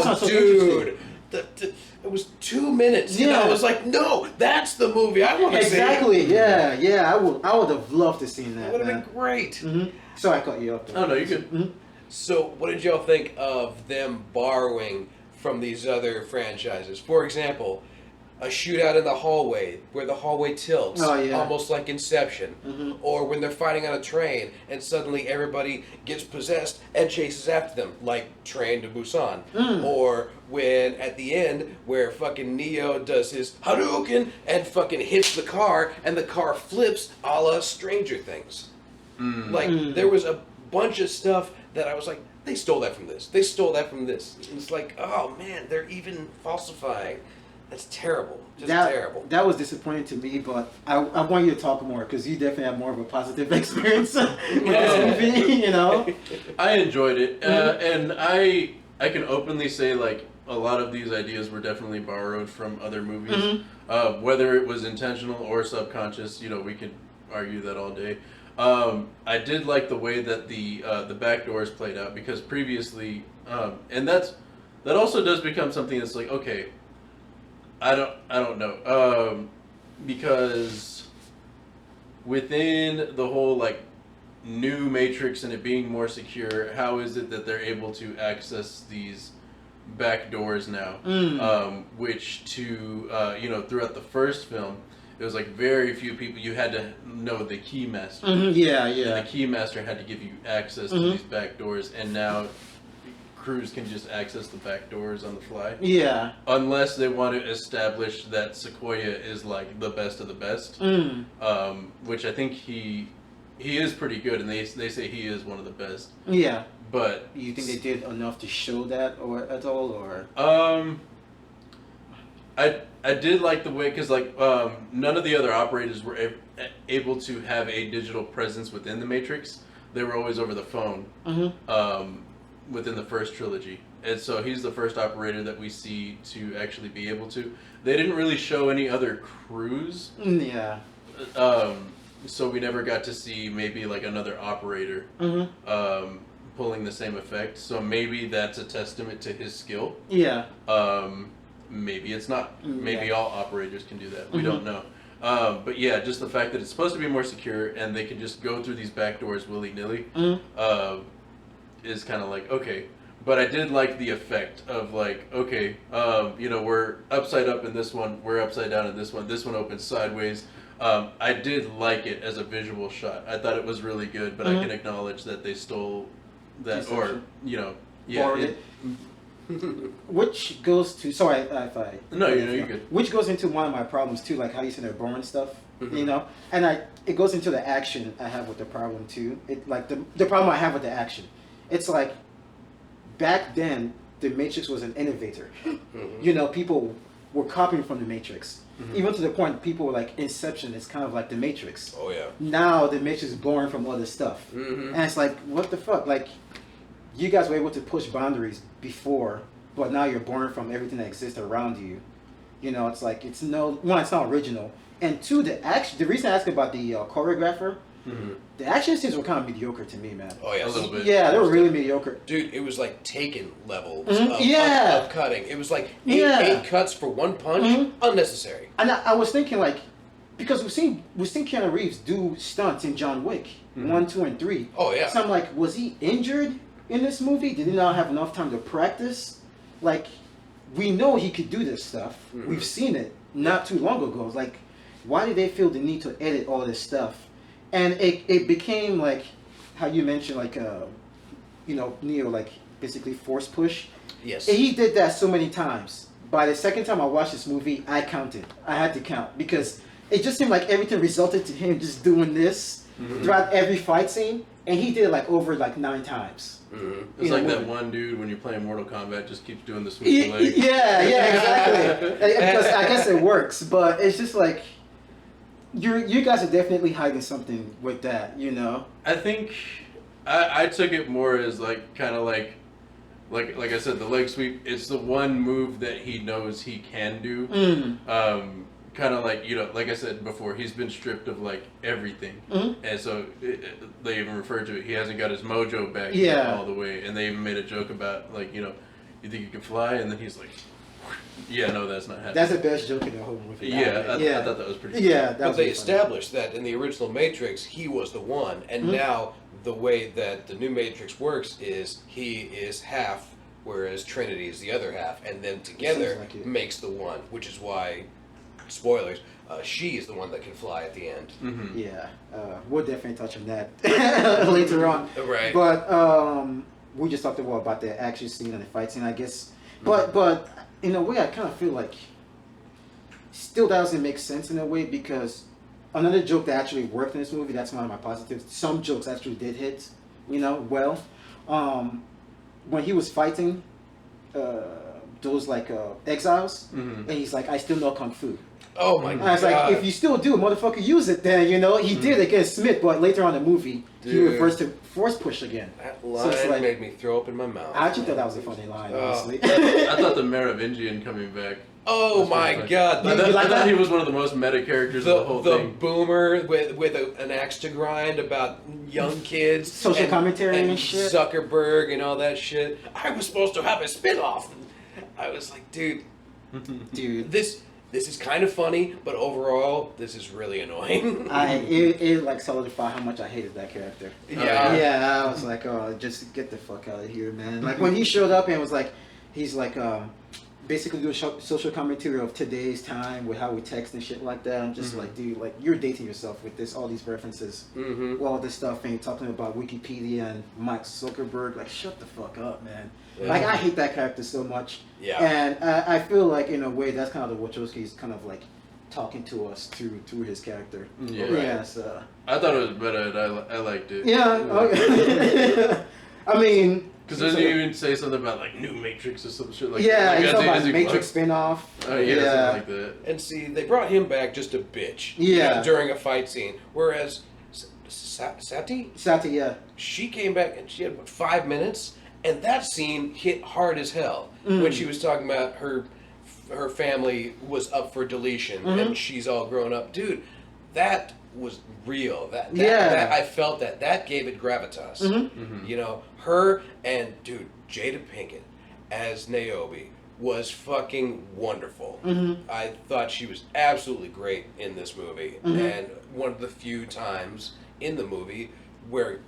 Speaker 3: Oh, dude. It was 2 minutes. Yeah. I was like, no, that's the movie I want to see.
Speaker 1: Exactly. Yeah. I would have loved to see that.
Speaker 3: That would have been great.
Speaker 1: Sorry, I cut you up.
Speaker 2: Oh no, you could.
Speaker 3: So, what did y'all think of them borrowing from these other franchises? For example, a shootout in the hallway where the hallway tilts, almost like Inception. Or when they're fighting on a train and suddenly everybody gets possessed and chases after them, like Train to Busan. Or when at the end where fucking Neo does his Hadouken and fucking hits the car and the car flips a la Stranger Things. Like, there was a bunch of stuff that I was like, they stole that from this. They stole that from this. And it's like, oh man, they're even falsifying. That's terrible. Just terrible.
Speaker 1: That was disappointing to me, but I want you to talk more because you definitely have more of a positive experience with this movie,
Speaker 2: I enjoyed it. And I can openly say, like, a lot of these ideas were definitely borrowed from other movies. Whether it was intentional or subconscious, we could argue that all day. I did like the way that the back doors played out because previously, and that also does become something that's like, okay, I don't know, because within the whole like new Matrix and it being more secure, how is it that they're able to access these back doors now? Which throughout the first film, it was like very few people. You had to know the key master. And the key master had to give you access to these back doors, and now crews can just access the back doors on the fly. Yeah. Unless they want to establish that Sequoia is like the best of the best, which I think he is pretty good, and they say he is one of the best. Yeah. But
Speaker 1: you think they did enough to show that at all, or?
Speaker 2: I did like the way, because like none of the other operators were able to have a digital presence within the Matrix. They were always over the phone within the first trilogy. And so he's the first operator that we see to actually be able to. They didn't really show any other crews. Yeah. So we never got to see maybe like another operator pulling the same effect. So maybe that's a testament to his skill. Yeah. maybe it's not. Maybe all operators can do that. We don't know. But yeah, just the fact that it's supposed to be more secure and they can just go through these back doors willy-nilly is kind of like, okay. But I did like the effect of like, okay, we're upside up in this one, we're upside down in this one opens sideways. I did like it as a visual shot. I thought it was really good, but I can acknowledge that they stole that, or,
Speaker 1: borrowed it. Which goes to, sorry if I...
Speaker 2: No, you're good.
Speaker 1: Which goes into one of my problems too, like how you said they're borrowing stuff, and it goes into the action I have with the problem too. It like the problem I have with the action. It's like, back then, the Matrix was an innovator. People were copying from the Matrix. Even to the point people were like, Inception is kind of like the Matrix.
Speaker 3: Oh yeah.
Speaker 1: Now the Matrix is born from other stuff. And it's like, what the fuck? Like, you guys were able to push boundaries before, but now you're born from everything that exists around you. It's like, it's not original. And two, the reason I asked about the choreographer, the action scenes were kind of mediocre to me, man.
Speaker 3: Oh yeah,
Speaker 2: a little bit.
Speaker 1: Yeah, they were really mediocre.
Speaker 3: Dude, it was like Taken levels of cutting. It was like eight cuts for one punch, unnecessary.
Speaker 1: And I was thinking like, because we've seen Keanu Reeves do stunts in John Wick 1, 2, and 3.
Speaker 3: Oh yeah.
Speaker 1: So I'm like, was he injured in this movie? Did he not have enough time to practice? Like, we know he could do this stuff. We've seen it not too long ago. It's like, why did they feel the need to edit all this stuff? And it became like how you mentioned, like Neo, like basically force push.
Speaker 3: Yes.
Speaker 1: And he did that so many times. By the second time I watched this movie, I counted. I had to count because it just seemed like everything resulted to him just doing this throughout every fight scene, and he did it like over like 9 times.
Speaker 2: It's like that one dude when you're playing Mortal Kombat just keeps doing the sweep the leg.
Speaker 1: Yeah, exactly. Because I guess it works, but it's just like. You guys are definitely hiding something with that,
Speaker 2: I think I took it more as like kind of like I said, the leg sweep. It's the one move that he knows he can do. Kind of like like I said before, he's been stripped of like everything, and so they even refer to it. He hasn't got his mojo back all the way, and they even made a joke about like you think you can fly, and then he's like. Yeah, no, that's not happening.
Speaker 1: That's the best joke in the whole movie.
Speaker 2: Yeah, I thought that was pretty funny.
Speaker 1: Yeah,
Speaker 3: but they established that in the original Matrix, he was the one, and now the way that the new Matrix works is he is half, whereas Trinity is the other half, and then together makes the one, which is why, spoilers, she is the one that can fly at the end.
Speaker 1: Yeah, we'll definitely touch on that later on.
Speaker 3: Right.
Speaker 1: But we just talked about the action scene and the fight scene, I guess. But in a way, I kind of feel like still doesn't make sense in a way, because another joke that actually worked in this movie, that's one of my positives. Some jokes actually did hit, well. When he was fighting those like exiles, and he's like, I still know Kung Fu.
Speaker 3: Oh my god.
Speaker 1: And I was like, if you still do, motherfucker, use it then, He did against Smith, but later on in the movie, he refers to force push again.
Speaker 3: That line made me throw up in my mouth.
Speaker 1: I actually thought that was a funny line, honestly.
Speaker 2: I thought the Merovingian coming back.
Speaker 3: Oh my god.
Speaker 2: I thought he was one of the most meta characters of the whole thing.
Speaker 3: The boomer with an axe to grind about young kids.
Speaker 1: Social commentary and shit.
Speaker 3: Zuckerberg and all that shit. I was supposed to have a spin-off. I was like, dude, This is kind of funny, but overall, this is really annoying.
Speaker 1: It like solidified how much I hated that character.
Speaker 3: Yeah.
Speaker 1: Yeah, I was like, oh, just get the fuck out of here, man. Like when he showed up and was like, he's like, basically doing social commentary of today's time with how we text and shit like that. I'm just like, dude, like you're dating yourself with all these references, all this stuff, and you're talking about Wikipedia and Mark Zuckerberg. Like, shut the fuck up, man. Yeah. Like, I hate that character so much. Yeah. And I feel like in a way that's kind of the Wachowski's kind of like talking to us through his character.
Speaker 2: Yeah.
Speaker 1: Yeah. So.
Speaker 2: I thought it was better. I liked it.
Speaker 1: Yeah. Okay. I mean.
Speaker 2: Because doesn't he even say something about like new Matrix or some shit like
Speaker 1: that?
Speaker 2: Yeah,
Speaker 1: he's talking about Matrix spinoff.
Speaker 2: Oh yeah, something like that.
Speaker 3: And see, they brought him back just a bitch.
Speaker 1: Yeah.
Speaker 3: During a fight scene, whereas Sati,
Speaker 1: yeah,
Speaker 3: she came back and she had 5 minutes, and that scene hit hard as hell when she was talking about her family was up for deletion and she's all grown up, dude. That was real. That I felt that gave it gravitas. Her and dude Jada Pinkett as Niobe was fucking wonderful.
Speaker 1: Mm-hmm.
Speaker 3: I thought she was absolutely great in this movie, and one of the few times in the movie where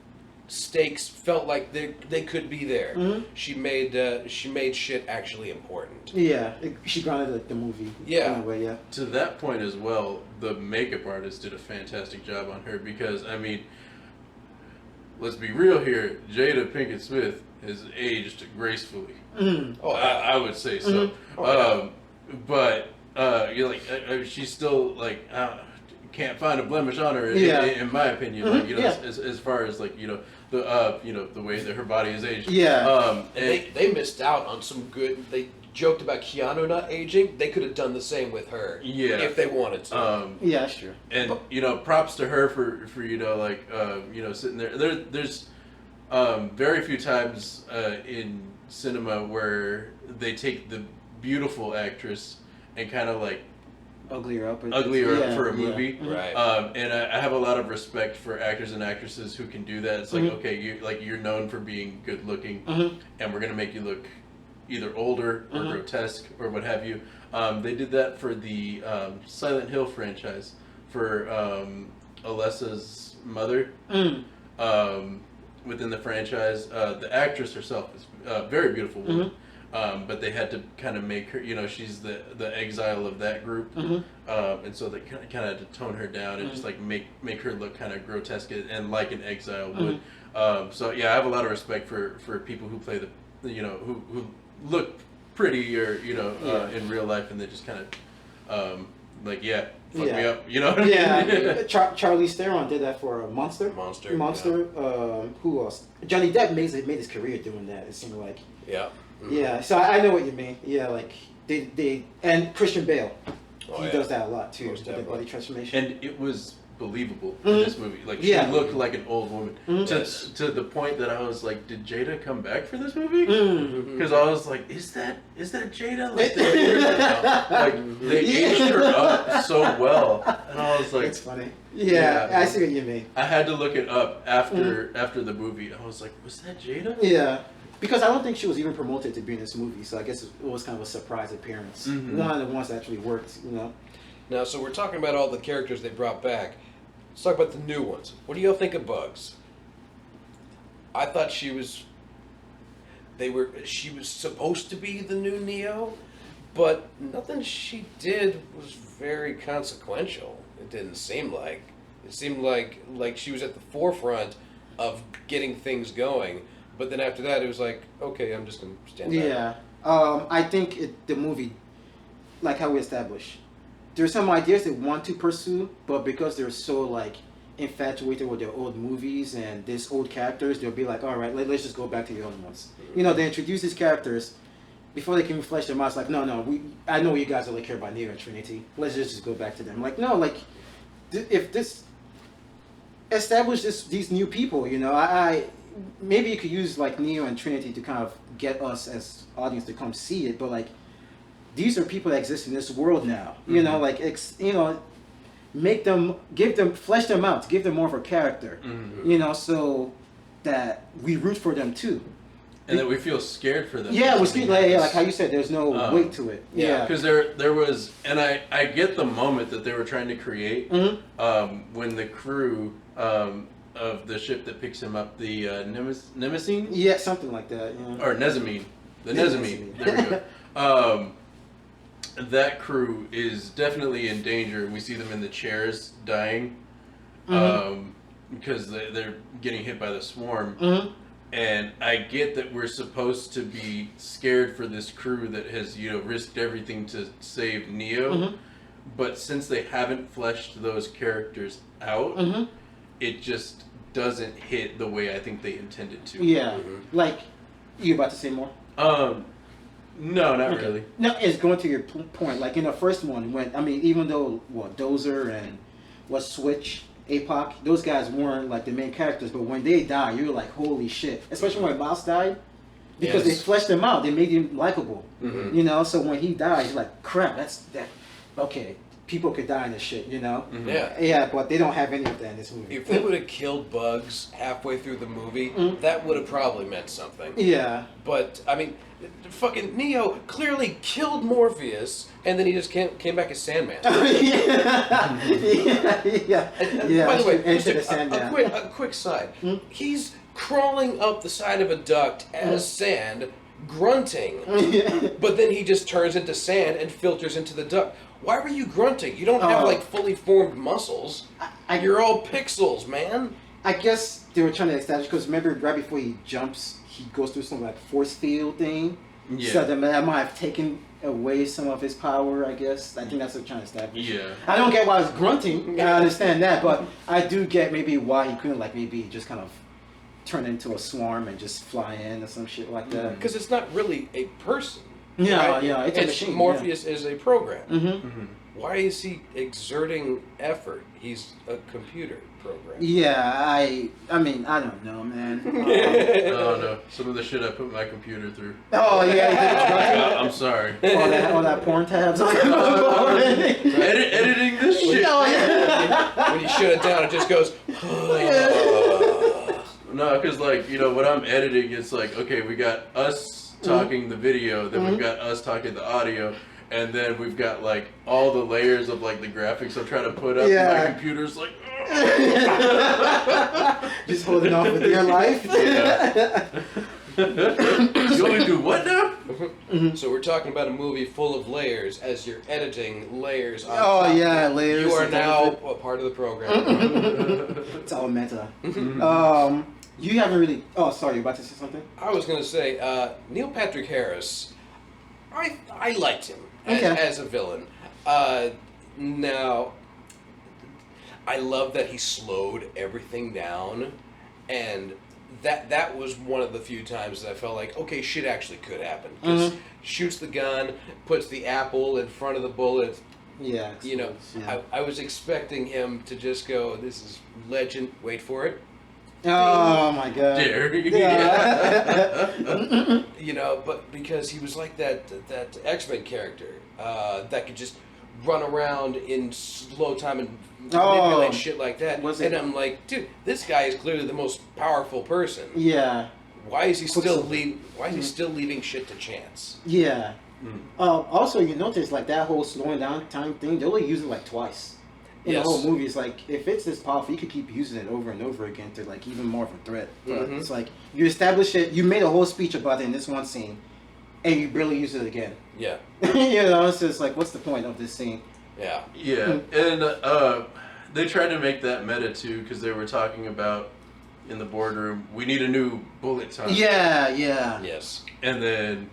Speaker 3: stakes felt like they could be there. She made shit actually important.
Speaker 1: Yeah, she grounded the movie.
Speaker 3: Yeah.
Speaker 1: In a way, yeah.
Speaker 2: To that point as well, the makeup artist did a fantastic job on her because, I mean, let's be real here, Jada Pinkett Smith has aged gracefully.
Speaker 3: Oh,
Speaker 2: I would say so. But you're like, she's still like, can't find a blemish on her, in my opinion. Like, you know, as far as like, you know, the way that her body is aged.
Speaker 1: Yeah.
Speaker 2: And
Speaker 3: they missed out on some good. They joked about Keanu not aging. They could have done the same with her.
Speaker 2: Yeah.
Speaker 3: If they wanted to.
Speaker 1: Yeah, that's true.
Speaker 2: And you know, props to her for you know, like you know, sitting there. There's very few times in cinema where they take the beautiful actress and kind of like
Speaker 1: Uglier up
Speaker 2: for a movie.
Speaker 3: Right.
Speaker 2: And I have a lot of respect for actors and actresses who can do that. It's like, okay, you're known for being good looking, and we're gonna make you look either older or grotesque or what have you. They did that for the Silent Hill franchise for Alessa's mother. Within the franchise, the actress herself is a very beautiful woman. But they had to kind of make her, you know, she's the exile of that group, and so they kind of had to tone her down and just like make her look kind of grotesque and like an exile would. So yeah, I have a lot of respect for people who play you know, who look pretty or you know in real life, and they just kind of like fuck me up, you know.
Speaker 1: Charlize Theron did that for Monster.
Speaker 3: Yeah.
Speaker 1: Who else? Johnny Depp made his career doing that. It seemed like.
Speaker 3: Yeah.
Speaker 1: Yeah, so I know what you mean. Yeah, like they and Christian Bale, he does that a lot too. With the body transformation,
Speaker 2: and it was believable in this movie. Like she looked like an old woman to the point that I was like, did Jada come back for this movie? Because I was like, is that Jada? Like they aged her up so well, and I was like,
Speaker 1: it's funny. Yeah, I see what you mean.
Speaker 2: I had to look it up after the movie. I was like, was that Jada?
Speaker 1: Yeah. Because I don't think she was even promoted to be in this movie, so I guess it was kind of a surprise appearance. One of the ones that actually worked, you know.
Speaker 3: Now, so we're talking about all the characters they brought back. Let's talk about the new ones. What do y'all think of Bugs? I thought she was supposed to be the new Neo, but nothing she did was very consequential. It didn't seem like. It seemed like she was at the forefront of getting things going. But then after that, it was like, okay, I'm just going to stand back.
Speaker 1: Yeah. I think the movie, like how we established, there's some ideas they want to pursue, but because they're so, like, infatuated with their old movies and these old characters, they'll be like, all right, let's just go back to the old ones. You know, they introduce these characters. Before they can flesh them out, it's like, no, I know you guys only care about Neo and Trinity. Let's just go back to them. Like, no, like, if this... Establish these new people, you know, maybe you could use like Neo and Trinity to kind of get us as audience to come see it, but like these are people that exist in this world now. You know, like you know, flesh them out, give them more of a character. You know, so that we root for them too,
Speaker 2: and that we feel scared for them.
Speaker 1: Yeah, we're scared. Like how you said, there's no weight to it. Yeah,
Speaker 2: because there was, and I get the moment that they were trying to create when the crew. Of the ship that picks him up, the Nemesine?
Speaker 1: Yeah, something like that. Yeah.
Speaker 2: Or Nezamine. The Nezamine. There we go. That crew is definitely in danger. We see them in the chairs dying because they're getting hit by the swarm. And I get that we're supposed to be scared for this crew that has, you know, risked everything to save Neo. But since they haven't fleshed those characters out, it just doesn't hit the way I think they intended to.
Speaker 1: Yeah. Like, you about to say more?
Speaker 2: No, not really.
Speaker 1: No, it's going to your point. Like in the first one, even though Dozer and Switch, APOC, those guys weren't like the main characters, but when they die, you're like, holy shit. Especially when Mouse died, because they fleshed him out, they made him likable. You know, so when he died, you're like, crap, that's that. Okay, people could die in this shit, you know?
Speaker 3: Mm-hmm. Yeah.
Speaker 1: Yeah, but they don't have any of that in this movie.
Speaker 3: If they would have killed Bugs halfway through the movie, that would have probably meant something.
Speaker 1: Yeah.
Speaker 3: But, I mean, fucking Neo clearly killed Morpheus, and then he just came back as Sandman.
Speaker 1: yeah.
Speaker 3: By the way,
Speaker 1: into the
Speaker 3: just
Speaker 1: Sandman.
Speaker 3: a quick side. He's crawling up the side of a duct as sand, grunting, but then he just turns into sand and filters into the duct. Why were you grunting? You don't have like fully formed muscles. You're all pixels, man.
Speaker 1: I guess they were trying to establish, because remember right before he jumps, he goes through some like force field thing.
Speaker 2: Yeah.
Speaker 1: So that might have taken away some of his power, I guess. I think that's what they're trying to establish.
Speaker 2: Yeah.
Speaker 1: I don't get why he's grunting. I understand that, but I do get maybe why he couldn't like maybe just kind of turn into a swarm and just fly in or some shit like that.
Speaker 3: Because it's not really a person.
Speaker 1: Yeah,
Speaker 3: right?
Speaker 1: yeah, it's a machine.
Speaker 3: Morpheus is a program.
Speaker 1: Mm-hmm.
Speaker 3: Why is he exerting effort? He's a computer program.
Speaker 1: Yeah, I mean, I don't know, man.
Speaker 2: Oh no, some of the shit I put my computer through.
Speaker 1: Oh yeah,
Speaker 2: I'm sorry.
Speaker 1: all that porn tabs.
Speaker 2: Editing this shit.
Speaker 1: Oh yeah.
Speaker 3: When you shut it down, it just goes.
Speaker 2: No, because like, you know, when I'm editing, it's like, okay, we got us talking the video, then we've got us talking the audio, and then we've got like all the layers of like the graphics I'm trying to put up.
Speaker 1: Yeah.
Speaker 2: My computer's like,
Speaker 1: just holding on for dear life.
Speaker 2: You want me to do what now?
Speaker 3: So we're talking about a movie full of layers. As you're editing layers on
Speaker 1: Oh
Speaker 3: top,
Speaker 1: yeah, layers.
Speaker 3: you are
Speaker 1: and
Speaker 3: now
Speaker 1: everything.
Speaker 3: a part of the program.
Speaker 1: It's all meta. You haven't really. Oh, sorry, you about to say something?
Speaker 3: I was going to say, Neil Patrick Harris, I liked him
Speaker 1: Okay.
Speaker 3: as a villain. Now, I love that he slowed everything down, and that was one of the few times that I felt like, okay, shit actually could happen. Because shoots the gun, puts the apple in front of the bullet.
Speaker 1: Yeah.
Speaker 3: You know,
Speaker 1: yeah.
Speaker 3: I was expecting him to just go, this is legend, wait for it.
Speaker 1: Oh my god.
Speaker 2: Dare.
Speaker 1: Yeah.
Speaker 3: You know, but because he was like that X-Men character that could just run around in slow time and manipulate shit like that. And I'm like, dude, this guy is clearly the most powerful person.
Speaker 1: Yeah.
Speaker 3: Why is he still leaving shit to chance?
Speaker 1: Yeah. Also, you notice like that whole slowing down time thing. They only use it like twice in the whole movie. It's like if it's this powerful, you could keep using it over and over again to like even more of a threat. But it's like you establish it. You made a whole speech about it in this one scene, and you barely use it again.
Speaker 3: Yeah.
Speaker 1: You know, it's just like, what's the point of this scene?
Speaker 3: Yeah.
Speaker 2: Yeah, and they tried to make that meta too, because they were talking about in the boardroom, we need a new bullet time.
Speaker 1: Yeah, yeah.
Speaker 3: Yes.
Speaker 2: And then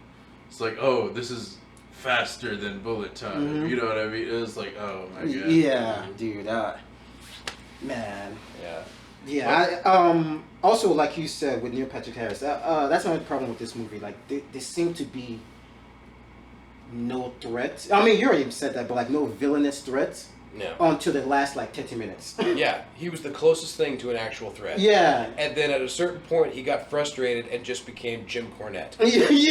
Speaker 2: it's like, oh, this is faster than bullet time. You know what I mean? It was like, oh my god.
Speaker 1: Yeah, dude. Man.
Speaker 3: Yeah.
Speaker 1: Yeah. Also, like you said with Neil Patrick Harris, that's another problem with this movie. Like, there seem to be no threats. I mean, you already said that, but like no villainous threats.
Speaker 3: No.
Speaker 1: Until the last like 30 minutes.
Speaker 3: Yeah, he was the closest thing to an actual threat.
Speaker 1: Yeah.
Speaker 3: And then at a certain point, he got frustrated and just became Jim Cornette.
Speaker 1: Yeah, he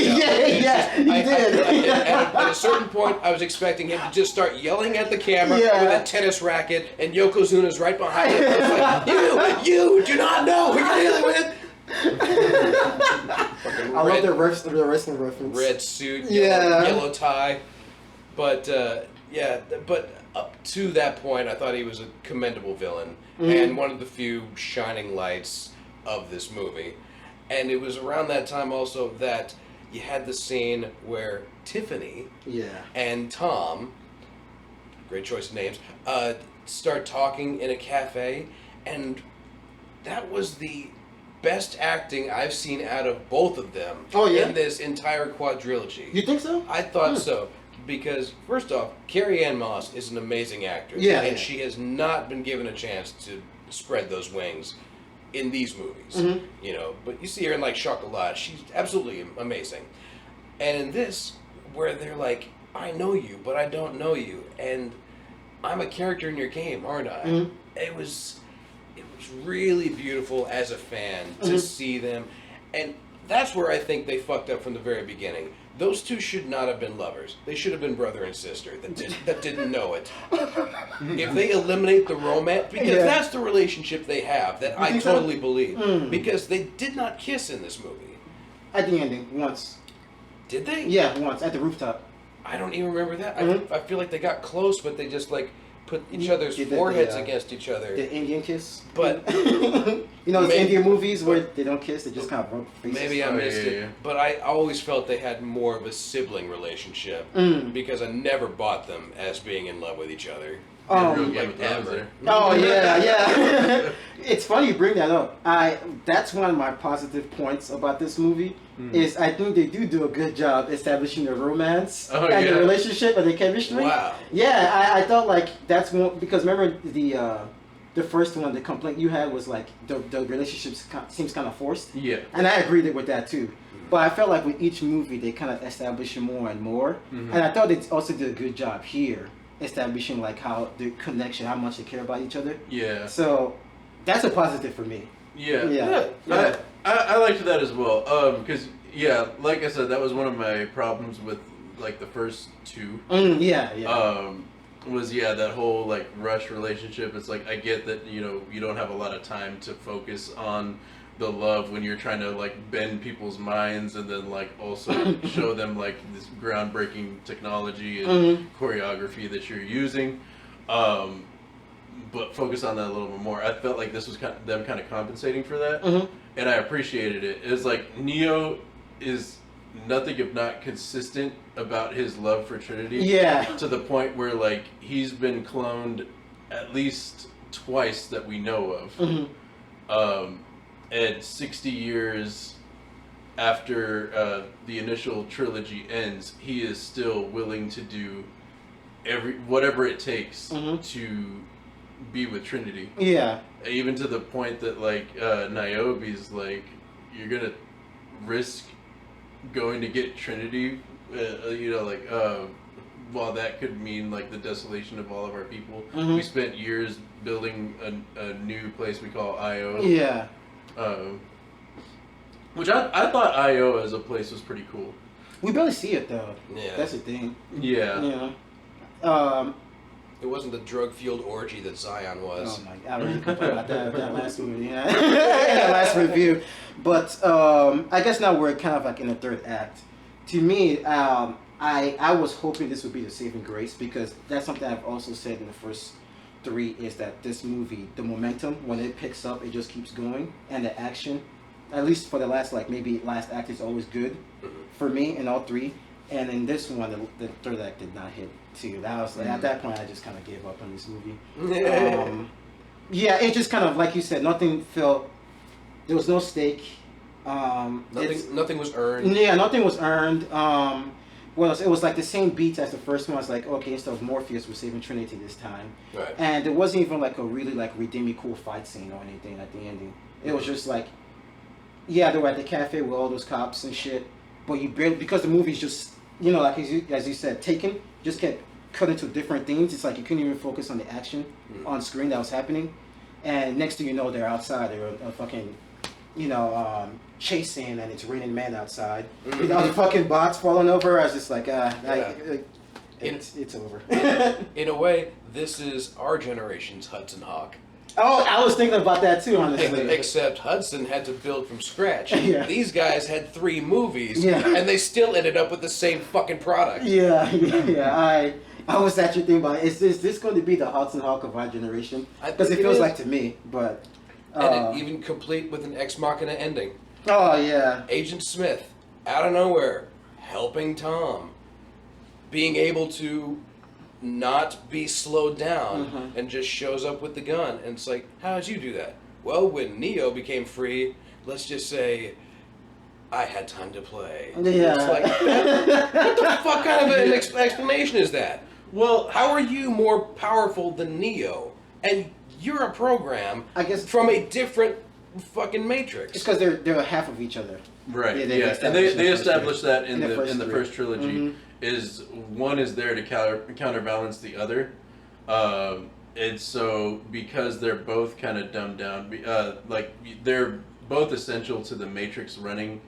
Speaker 1: did.
Speaker 3: At a certain point, I was expecting him to just start yelling at the camera with a tennis racket, and Yokozuna's right behind him. I was like, you do not know who you're dealing with.
Speaker 1: I love the wrestling reference.
Speaker 3: Red suit, yellow tie. But, but up to that point, I thought he was a commendable villain and one of the few shining lights of this movie. And it was around that time also that you had the scene where Tiffany and Tom, great choice of names, start talking in a cafe, and that was the best acting I've seen out of both of them in this entire quadrilogy.
Speaker 1: You think so?
Speaker 3: I thought so. Because, first off, Carrie Ann Moss is an amazing actress. And she has not been given a chance to spread those wings in these movies. You know, but you see her in, like, Chocolat. She's absolutely amazing. And in this, where they're like, I know you, but I don't know you. And I'm a character in your game, aren't I? It was really beautiful as a fan to see them. And that's where I think they fucked up from the very beginning. Those two should not have been lovers. They should have been brother and sister that didn't know it. If they eliminate the romance, because that's the relationship they have that I totally believe. Because they did not kiss in this movie.
Speaker 1: At the ending, once.
Speaker 3: Did they?
Speaker 1: Yeah, once at the rooftop.
Speaker 3: I don't even remember that. I feel like they got close, but they just like put each other's foreheads against each other.
Speaker 1: The Indian kiss.
Speaker 3: But
Speaker 1: you know, those Indian movies where they don't kiss, they just kind of rub faces.
Speaker 3: Maybe I missed it. But I always felt they had more of a sibling relationship because I never bought them as being in love with each other.
Speaker 2: Like ever.
Speaker 1: Oh yeah. It's funny you bring that up. That's one of my positive points about this movie is I think they do a good job establishing the romance and the relationship and the chemistry.
Speaker 3: Wow.
Speaker 1: Yeah, I thought like that's one because remember the first one, the complaint you had was like the relationship seems kind of forced.
Speaker 2: Yeah.
Speaker 1: And I agreed with that too. But I felt like with each movie they kind of established more and more. And I thought they also did a good job here establishing like how the connection, how much they care about each other. Yeah. So that's a positive for me.
Speaker 2: Yeah. I liked that as well. Because like I said, that was one of my problems with like the first two. Was that whole like rush relationship. It's like I get that you don't have a lot of time to focus on the love when you're trying to like bend people's minds and then like also show them like this groundbreaking technology and choreography that you're using, but focus on that a little bit more. I felt like this was them kind of compensating for that, and I appreciated it. It's like Neo is nothing if not consistent about his love for Trinity. To the point where like he's been cloned at least twice that we know of. And 60 years after the initial trilogy ends, he is still willing to do whatever it takes to be with Trinity. Even to the point that like Niobe's like, you're gonna risk going to get Trinity, while that could mean like the desolation of all of our people. We spent years building a new place we call Io. Which I thought Io as a place was pretty cool.
Speaker 1: We barely see it though. That's the thing.
Speaker 3: It wasn't the drug-fueled orgy that Zion was. Oh
Speaker 1: my God, I really complained about that last movie. That last review. But I guess now we're kind of like in the third act. To me, I was hoping this would be the saving grace because that's something I've also said in the first three is that this movie, the momentum, when it picks up, it just keeps going. And the action, at least for the last act is always good for me in all three. And in this one, the third act did not hit too. That was like, at that point, I just kind of gave up on this movie. It just kind of, like you said, nothing felt, there was no stake.
Speaker 3: Nothing was earned.
Speaker 1: Yeah, nothing was earned. Well, it was like the same beats as the first one. It's like, okay, instead of Morpheus, we're saving Trinity this time.
Speaker 3: Right.
Speaker 1: And there wasn't even like a really like redeeming cool fight scene or anything at the ending. It was just like, they were at the cafe with all those cops and shit. But you barely, because the movie's just, like as you said, Taken, just kept cutting to different things. It's like you couldn't even focus on the action on screen that was happening. And next thing you know, they're outside. They're fucking, chasing, and it's raining men outside. The fucking bots falling over. I was just like, it's over.
Speaker 3: In a way, this is our generation's Hudson Hawk.
Speaker 1: Oh, I was thinking about that too, honestly.
Speaker 3: Except Hudson had to build from scratch. These guys had 3 movies, and they still ended up with the same fucking product.
Speaker 1: I was actually thinking about, is this going to be the Hudson Hawk of our generation? Because it feels like to me, but...
Speaker 3: and it even complete with an Ex Machina ending.
Speaker 1: Oh, yeah.
Speaker 3: Agent Smith, out of nowhere, helping Tom, being able to not be slowed down and just shows up with the gun. And it's like, how did you do that? Well, when Neo became free, let's just say, I had time to play.
Speaker 1: Yeah.
Speaker 3: It's like, what the fuck kind of an explanation is that? Well, how are you more powerful than Neo? And you're a program,
Speaker 1: I guess,
Speaker 3: from a different fucking Matrix.
Speaker 1: It's because they're half of each other.
Speaker 2: Right. And they established that in the first trilogy. Is one is there to counterbalance the other, and so because they're both kind of dumbed down, like they're both essential to the Matrix running.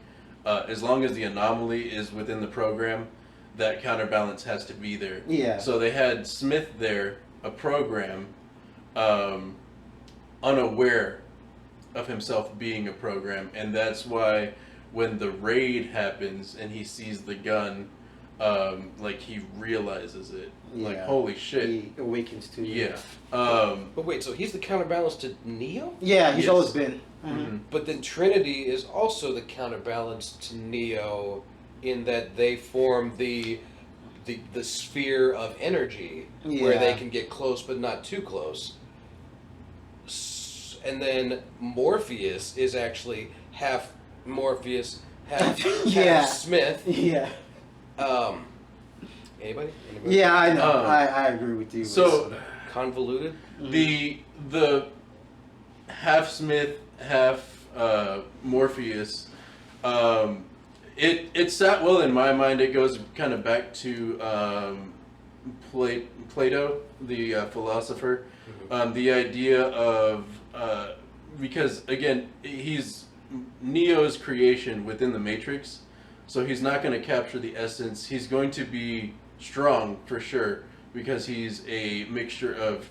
Speaker 2: as long as the anomaly is within the program, that counterbalance has to be there.
Speaker 1: Yeah.
Speaker 2: So they had Smith there, a program, unaware of himself being a program, and that's why when the raid happens and he sees the gun, like he realizes it.
Speaker 1: Yeah.
Speaker 2: Like, holy shit.
Speaker 1: He awakens to it.
Speaker 2: Yeah.
Speaker 3: But wait, so he's the counterbalance to Neo?
Speaker 1: Yeah, he's
Speaker 2: Yes.
Speaker 1: always been.
Speaker 2: Mm-hmm.
Speaker 3: But then Trinity is also the counterbalance to Neo in that they form the sphere of energy where they can get close but not too close. And then Morpheus is actually half Morpheus, half Smith.
Speaker 1: Yeah.
Speaker 3: Anybody?
Speaker 1: Yeah, I know. I agree with you.
Speaker 2: So
Speaker 3: Convoluted?
Speaker 2: the half Smith, half Morpheus, it sat well in my mind. It goes kind of back to Plato, the philosopher. The idea of because again he's Neo's creation within the Matrix, so he's not going to capture the essence. He's going to be strong for sure because he's a mixture of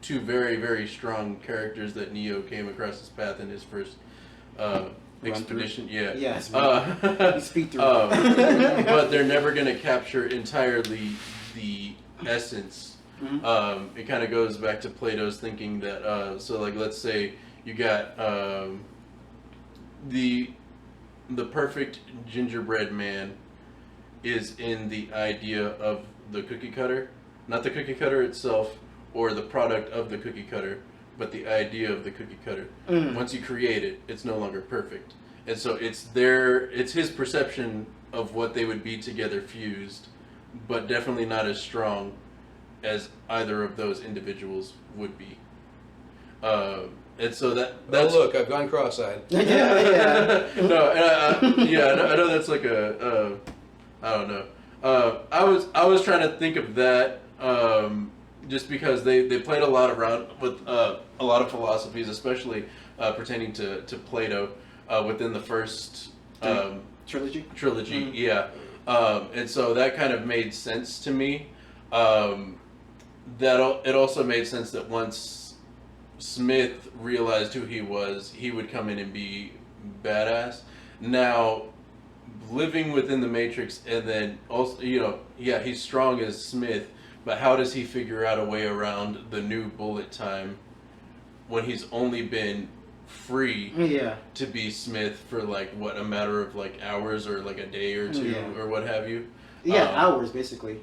Speaker 2: two very, very strong characters that Neo came across his path in his first expedition. Yeah.
Speaker 1: Yes. You speak through.
Speaker 2: But they're never going to capture entirely the essence.
Speaker 1: Mm-hmm.
Speaker 2: It kind of goes back to Plato's thinking that so like let's say you got the perfect gingerbread man is in the idea of the cookie cutter, not the cookie cutter itself or the product of the cookie cutter, but the idea of the cookie cutter. Once you create it, it's no longer perfect, and so it's his perception of what they would be together fused, but definitely not as strong as either of those individuals would be. And so that's...
Speaker 3: Oh, look, I've gone cross-eyed.
Speaker 1: Yeah.
Speaker 2: No, and I know that's like I don't know. I was trying to think of that just because they played a lot around with a lot of philosophies, especially pertaining to Plato within the first
Speaker 1: Trilogy?
Speaker 2: Trilogy, yeah. And so that kind of made sense to me. It also made sense that once Smith realized who he was, he would come in and be badass. Now, living within the Matrix, and then also, he's strong as Smith, but how does he figure out a way around the new bullet time when he's only been free to be Smith for a matter of hours or a day or two or what have you?
Speaker 1: Hours basically.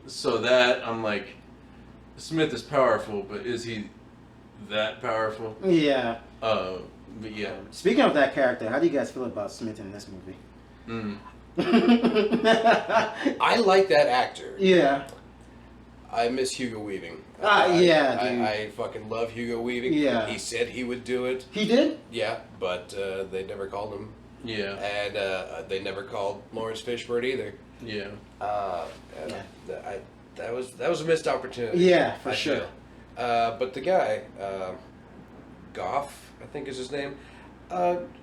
Speaker 2: So that I'm like, Smith is powerful, but is he that powerful?
Speaker 1: Yeah.
Speaker 2: But yeah.
Speaker 1: Speaking of that character, how do you guys feel about Smith in this movie?
Speaker 3: I like that actor.
Speaker 1: Yeah.
Speaker 3: I miss Hugo Weaving.
Speaker 1: Dude.
Speaker 3: I fucking love Hugo Weaving.
Speaker 1: Yeah.
Speaker 3: He said he would do it.
Speaker 1: He did?
Speaker 3: Yeah, but they never called him.
Speaker 2: Yeah.
Speaker 3: And they never called Lawrence Fishburne either.
Speaker 2: Yeah.
Speaker 3: That was a missed opportunity.
Speaker 1: Yeah, for sure.
Speaker 3: But the guy, Goff, I think is his name.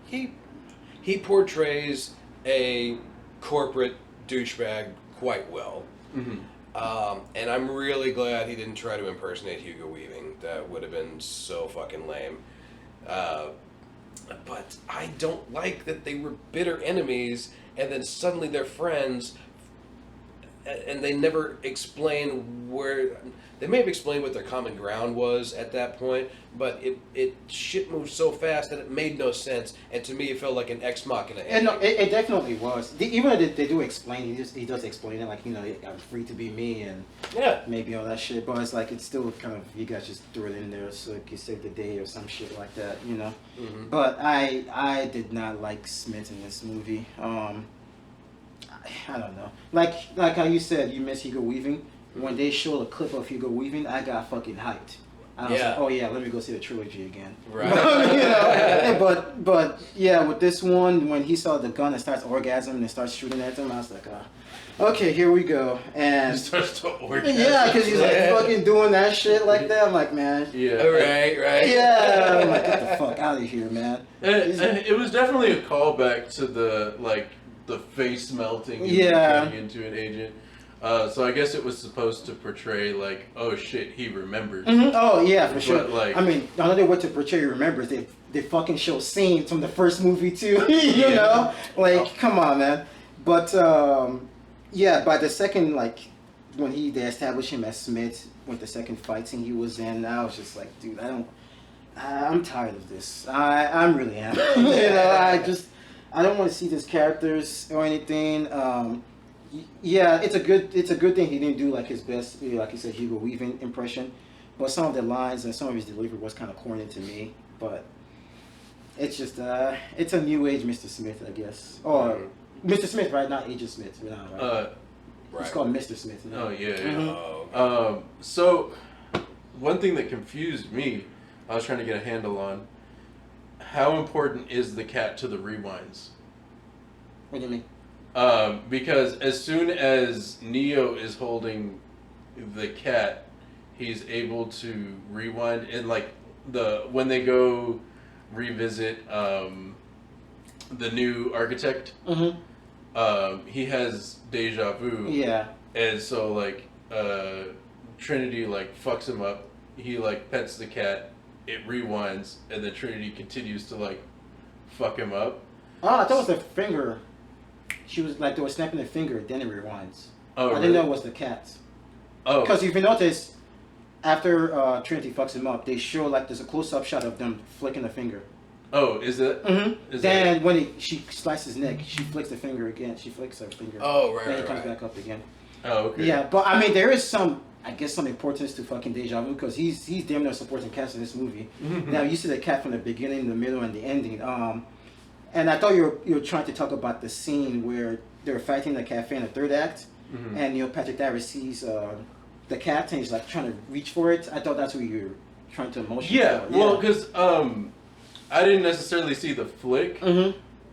Speaker 3: He portrays a corporate douchebag quite well.
Speaker 2: Mm-hmm.
Speaker 3: And I'm really glad he didn't try to impersonate Hugo Weaving. That would have been so fucking lame. But I don't like that they were bitter enemies and then suddenly they're friends, and they never explain where... They may have explained what their common ground was at that point, but it shit moved so fast that it made no sense, and to me it felt like an ex machina.
Speaker 1: And no, it definitely was. Even though they do explain, he does explain it, I'm free to be me, and maybe all that shit, but it's still kind of, you guys just threw it in there so you save the day or some shit like that,
Speaker 3: Mm-hmm.
Speaker 1: But I did not like Smith in this movie. I don't know. Like how you said, you miss Hugo Weaving. When they showed a clip of Hugo Weaving, I got fucking hyped. I was like, oh yeah, let me go see the trilogy again.
Speaker 3: Right.
Speaker 1: But yeah, with this one, when he saw the gun and starts orgasming and starts shooting at them, I was like, okay, here we go. And
Speaker 2: He starts to orgasm.
Speaker 1: yeah, because he's like fucking doing that shit like that. I'm like, man.
Speaker 2: Yeah.
Speaker 3: Right.
Speaker 1: Yeah. I'm like, get the fuck out of here, man.
Speaker 2: It was definitely a callback to the face melting and turning into an agent. So I guess it was supposed to portray like, oh shit, he remembers.
Speaker 1: Mm-hmm. Oh yeah, for sure.
Speaker 2: But, like,
Speaker 1: I mean, another way to portray remembers, they fucking show scenes from the first movie too. You know, like come on, man. But yeah, by the second, like when they established him as Smith with the second fight scene he was in, I was just like, dude, I'm tired of this. I'm really am. You know, I don't want to see these characters or anything. Yeah, it's a good thing he didn't do like his best, like you said, Hugo Weaving impression. But some of the lines and some of his delivery was kind of corny to me. But it's just it's a new age Mr. Smith, I guess, or Mr. Smith, right? Not Agent Smith, right?
Speaker 3: Right.
Speaker 1: It's called Mr. Smith. You know?
Speaker 2: Oh yeah.
Speaker 1: Mm-hmm.
Speaker 2: So one thing that confused me, I was trying to get a handle on, how important is the cat to the rewinds?
Speaker 1: What do you mean?
Speaker 2: Because as soon as Neo is holding the cat, he's able to rewind, and like when they go revisit the new architect, he has deja vu.
Speaker 1: Yeah.
Speaker 2: And so like Trinity like fucks him up. He like pets the cat, it rewinds, and then Trinity continues to like fuck him up.
Speaker 1: Oh, I thought it was the finger. She was like, they were snapping their finger, then it rewinds.
Speaker 2: Oh,
Speaker 1: I didn't know it was the cat.
Speaker 2: Oh.
Speaker 1: Because if you notice, after Trinity fucks him up, they show like there's a close-up shot of them flicking the finger.
Speaker 2: Oh, is it?
Speaker 1: Mm-hmm. Then when she slices his neck, she flicks the finger again. She flicks her finger.
Speaker 3: Oh, right.
Speaker 1: Then he comes back up again.
Speaker 2: Oh, okay.
Speaker 1: Yeah, but I mean, there is some importance to fucking deja vu because he's damn near supporting cast in this movie. Now you see the cat from the beginning, the middle, and the ending. And I thought you were trying to talk about the scene where they're fighting the cafe in the third act, and Neil Patrick Harris sees the cat and he's like trying to reach for it. I thought that's what you were trying to emotion.
Speaker 2: Yeah,
Speaker 1: for.
Speaker 2: well, because I didn't necessarily see the flick.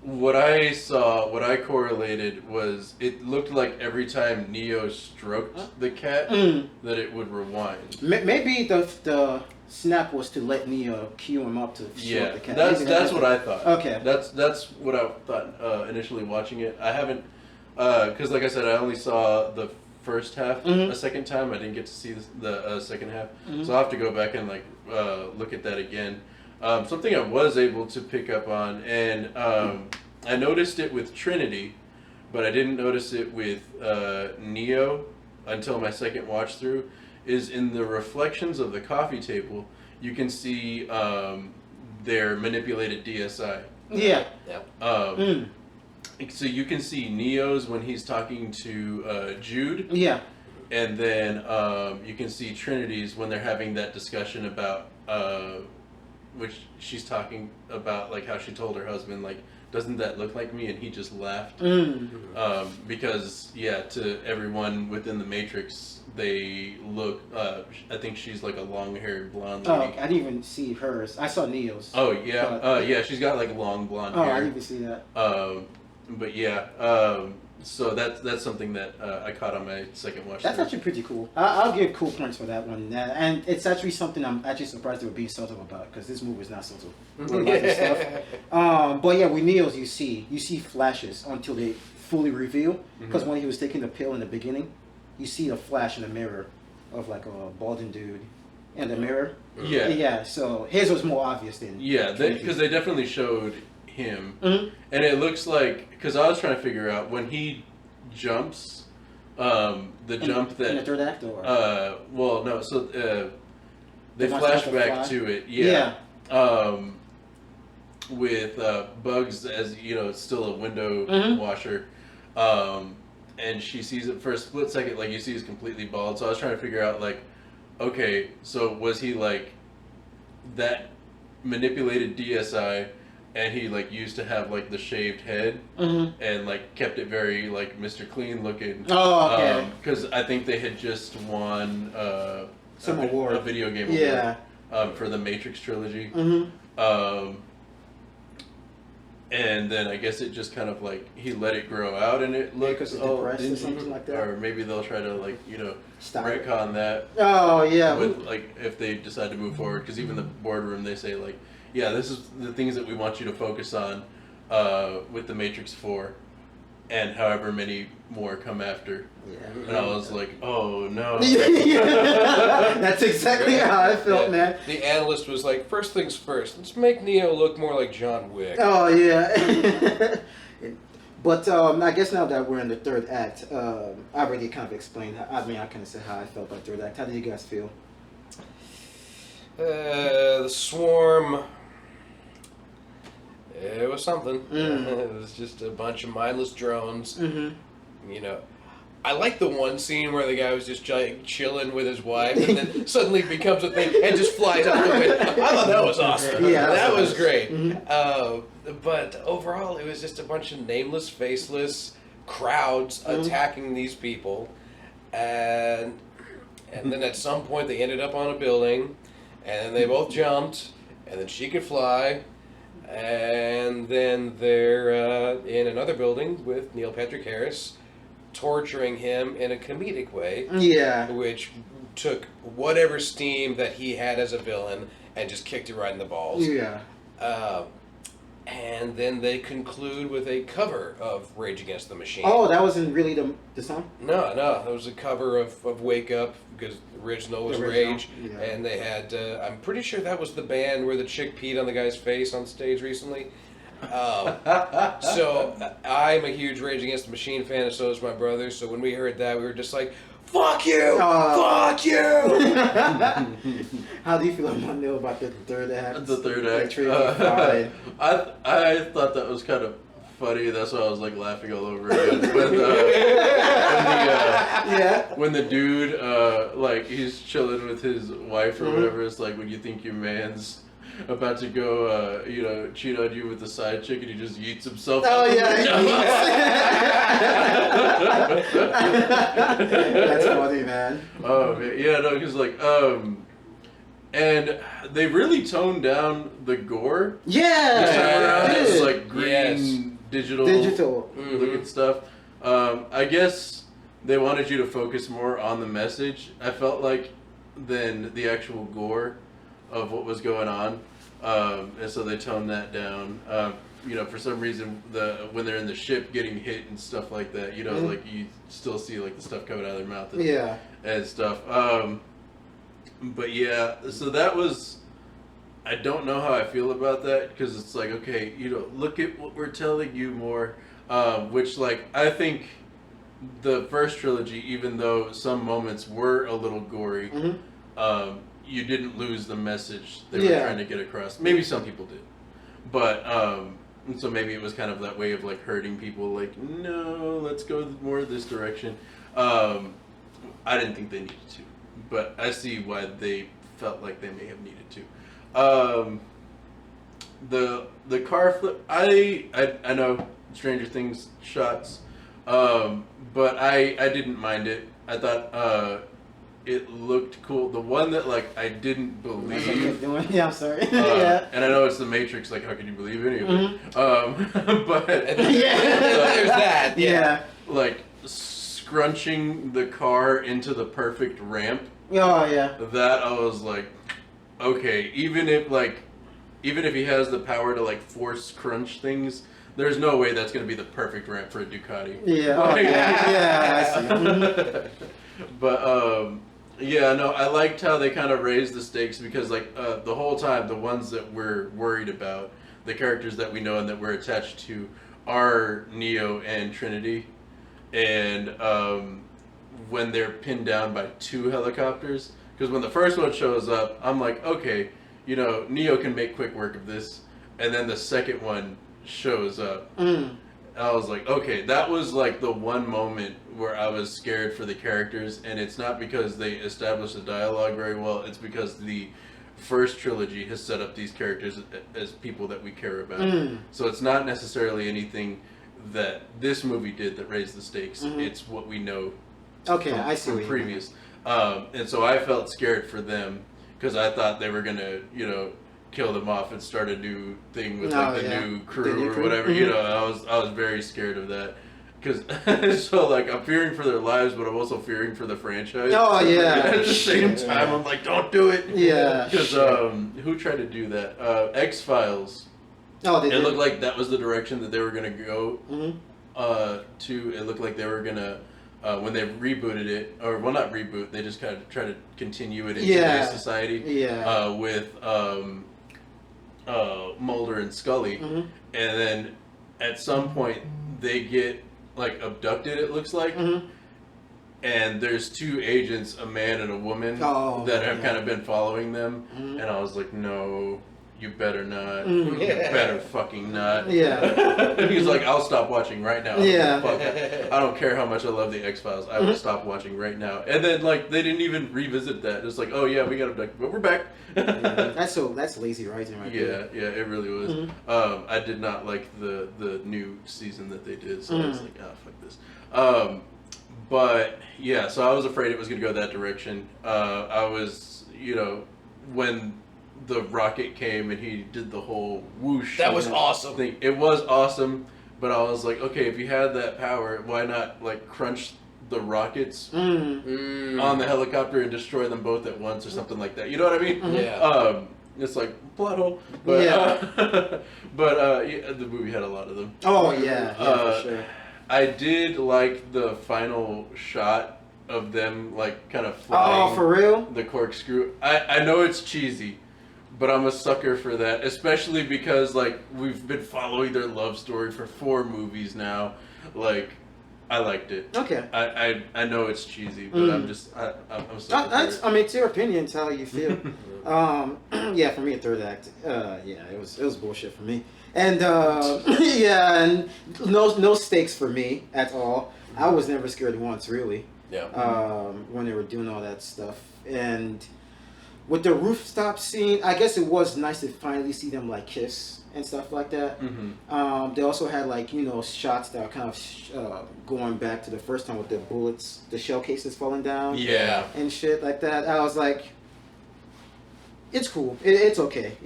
Speaker 2: What I saw, what I correlated was it looked like every time Neo stroked the cat, that it would rewind.
Speaker 1: Maybe the snap was to let Neo cue him up to show the cat.
Speaker 2: That's what I thought.
Speaker 1: Okay.
Speaker 2: That's what I thought initially watching it. I haven't, because like I said, I only saw the first half a second time. I didn't get to see the second half, so I'll have to go back and like look at that again. Something I was able to pick up on, and I noticed it with Trinity, but I didn't notice it with Neo until my second watch through, is in the reflections of the coffee table, you can see their manipulated DSI.
Speaker 1: Yeah.
Speaker 2: So you can see Neo's when he's talking to Jude.
Speaker 1: Yeah.
Speaker 2: And then you can see Trinity's when they're having that discussion about, which she's talking about like how she told her husband, like, doesn't that look like me? And he just laughed. Because, yeah, to everyone within the Matrix, they look, I think she's like a long-haired blonde lady.
Speaker 1: Oh, I didn't even see hers. I saw Neo's.
Speaker 2: Oh, yeah. Yeah, she's got like long blonde hair.
Speaker 1: Oh, I didn't even see that.
Speaker 2: But yeah, so that's something that I caught on my second watch.
Speaker 1: That's actually pretty cool. I'll give cool points for that one. And it's actually something I'm actually surprised they were being subtle about, because this movie is not subtle. But yeah, with Neo's, you see flashes until they fully reveal. Because when he was taking the pill in the beginning, you see a flash in the mirror of like a balding dude in the mirror.
Speaker 2: Yeah.
Speaker 1: Yeah. So his was more obvious than.
Speaker 2: Yeah, because they definitely showed him, and it looks like, because I was trying to figure out when he jumps, jump that
Speaker 1: in the third act, or
Speaker 2: well, no, so they flash back to it, yeah. With Bugs as still a window washer, and she sees it for a split second, like you see he's completely bald. So I was trying to figure out, like, okay, so was he like that manipulated DSI? And he like used to have like the shaved head, and like kept it very like Mr. Clean looking.
Speaker 1: Oh, okay.
Speaker 2: Because I think they had just won
Speaker 1: some award,
Speaker 2: a video game
Speaker 1: award,
Speaker 2: for the Matrix trilogy. And then I guess it just kind of like he let it grow out and it looks
Speaker 1: depressed or something like that.
Speaker 2: Or maybe they'll try to like
Speaker 1: Stop
Speaker 2: retcon that.
Speaker 1: Oh yeah.
Speaker 2: With like if they decide to move forward, because even the boardroom they say like, yeah, this is the things that we want you to focus on with the Matrix 4, and however many more come after.
Speaker 1: Yeah.
Speaker 2: And I was like, oh no.
Speaker 1: That's exactly how I felt, man.
Speaker 3: The analyst was like, first things first, let's make Neo look more like John Wick.
Speaker 1: Oh yeah. But I guess now that we're in the third act, I already kind of explained. I kind of said how I felt about third act. How did you guys feel?
Speaker 3: The swarm. It was something. It was just a bunch of mindless drones. I like the one scene where the guy was just chilling with his wife, and then suddenly becomes a thing and just flies out the window. I thought that was awesome.
Speaker 1: Yeah,
Speaker 3: that was great. But overall, it was just a bunch of nameless, faceless crowds attacking these people, and then at some point they ended up on a building, and then they both jumped, and then she could fly. And then they're in another building with Neil Patrick Harris, torturing him in a comedic way.
Speaker 1: Yeah.
Speaker 3: Which took whatever steam that he had as a villain and just kicked it right in the balls.
Speaker 1: Yeah.
Speaker 3: And then they conclude with a cover of Rage Against the Machine.
Speaker 1: Oh, that wasn't really the song?
Speaker 3: No, it was a cover of Wake Up, because the original was Rage.
Speaker 1: Yeah.
Speaker 3: And they had, I'm pretty sure that was the band where the chick peed on the guy's face on stage recently. So I'm a huge Rage Against the Machine fan, and so is my brother. So when we heard that, we were just like, fuck you! Fuck you!
Speaker 1: How do you feel about the third act?
Speaker 2: The third act. I thought that was kind of funny. That's why I was like laughing all over again. When the dude like he's chilling with his wife or whatever, it's like when you think your man's about to go cheat on you with the side chick and he just yeets himself.
Speaker 1: Oh yeah. That's funny, man.
Speaker 2: Oh man, yeah, no, because like and they really toned down the gore.
Speaker 1: Yeah.
Speaker 2: It's like green digital looking stuff. I guess they wanted you to focus more on the message, I felt like, than the actual gore of what was going on, and so they toned that down. For some reason, when they're in the ship getting hit and stuff like that, like you still see like the stuff coming out of their mouth and stuff. But yeah, so that was. I don't know how I feel about that, because it's like, okay, look at what we're telling you more, which like I think the first trilogy, even though some moments were a little gory. You didn't lose the message they were trying to get across. Maybe some people did, but so maybe it was kind of that way of like hurting people. Like, no, let's go more this direction. I didn't think they needed to, but I see why they felt like they may have needed to. The car flip. I know Stranger Things shots, but I didn't mind it. I thought. It looked cool. The one that like I didn't believe.
Speaker 1: Yeah, I'm sorry.
Speaker 2: And I know it's the Matrix. Like, how could you believe any of it? But
Speaker 3: there's that.
Speaker 1: Yeah.
Speaker 2: Like scrunching the car into the perfect ramp.
Speaker 1: Oh yeah.
Speaker 2: That I was like, okay. Even if he has the power to like force crunch things, there's no way that's gonna be the perfect ramp for a Ducati.
Speaker 1: Yeah. I see.
Speaker 2: But yeah, no, I liked how they kind of raised the stakes, because like the whole time the ones that we're worried about, the characters that we know and that we're attached to, are Neo and Trinity, and when they're pinned down by two helicopters, because when the first one shows up, I'm like, okay, Neo can make quick work of this, and then the second one shows up. I was like, okay, that was like the one moment where I was scared for the characters, and it's not because they established the dialogue very well, it's because the first trilogy has set up these characters as people that we care about. So it's not necessarily anything that this movie did that raised the stakes, it's what we know from previous. And so I felt scared for them, because I thought they were going to, kill them off and start a new thing with new crew
Speaker 1: the new
Speaker 2: or
Speaker 1: crew.
Speaker 2: whatever.
Speaker 1: Mm-hmm.
Speaker 2: You know, I was very scared of that. Because so like I'm fearing for their lives, but I'm also fearing for the franchise.
Speaker 1: Oh yeah.
Speaker 2: And at the same time, I'm like, don't do it.
Speaker 1: Yeah.
Speaker 2: Because who tried to do that? X-Files.
Speaker 1: Oh, they did.
Speaker 2: It looked like that was the direction that they were gonna go.
Speaker 1: Mm-hmm.
Speaker 2: It looked like they were gonna when they rebooted it, or well, not reboot. They just kind of try to continue it in today's society.
Speaker 1: Yeah.
Speaker 2: With Mulder and Scully,
Speaker 1: Mm-hmm.
Speaker 2: and then at some point they get like abducted. It looks like.
Speaker 1: Mm-hmm.
Speaker 2: And there's two agents, a man and a woman, that have kind of been following them.
Speaker 1: Mm-hmm.
Speaker 2: And I was like, no, you better not.
Speaker 1: Mm-hmm.
Speaker 2: You better fucking not.
Speaker 1: Yeah.
Speaker 2: He's like, I'll stop watching right now.
Speaker 1: Yeah.
Speaker 2: Fuck it. I don't care how much I love the X-Files. I will stop watching right now. And then, like, they didn't even revisit that. It's like, oh, yeah, we got abducted, but we're back.
Speaker 1: That's lazy writing right there.
Speaker 2: Yeah, it really was.
Speaker 1: Mm-hmm.
Speaker 2: I did not like the new season that they did, so I was like, oh, fuck this. But yeah, so I was afraid it was going to go that direction. I was, when the rocket came and he did the whole whoosh.
Speaker 3: That was awesome.
Speaker 2: Thing. It was awesome, but I was like, okay, if you had that power, why not like crunch the rockets on the helicopter and destroy them both at once or something like that? You know what I mean?
Speaker 3: Yeah.
Speaker 2: It's like plot hole, but yeah. The movie had a lot of them.
Speaker 1: Oh yeah, for sure.
Speaker 2: I did like the final shot of them like kind of flying.
Speaker 1: Oh, for real?
Speaker 2: The corkscrew. I know it's cheesy, but I'm a sucker for that, especially because like we've been following their love story for 4 movies now. Like, I liked it.
Speaker 1: Okay.
Speaker 2: I know it's cheesy, but I'm a sucker for it.
Speaker 1: I mean, it's your opinion. It's how you feel. Yeah, for me, a third act. Yeah, it was bullshit for me. And yeah, and no stakes for me at all. I was never scared once, really.
Speaker 3: Yeah.
Speaker 1: When they were doing all that stuff, and with the rooftop scene, I guess it was nice to finally see them like kiss and stuff like that. They also had like shots that are kind of going back to the first time with the bullets, the shell cases falling down.
Speaker 3: Yeah.
Speaker 1: And shit like that. I was like, it's cool. It's okay.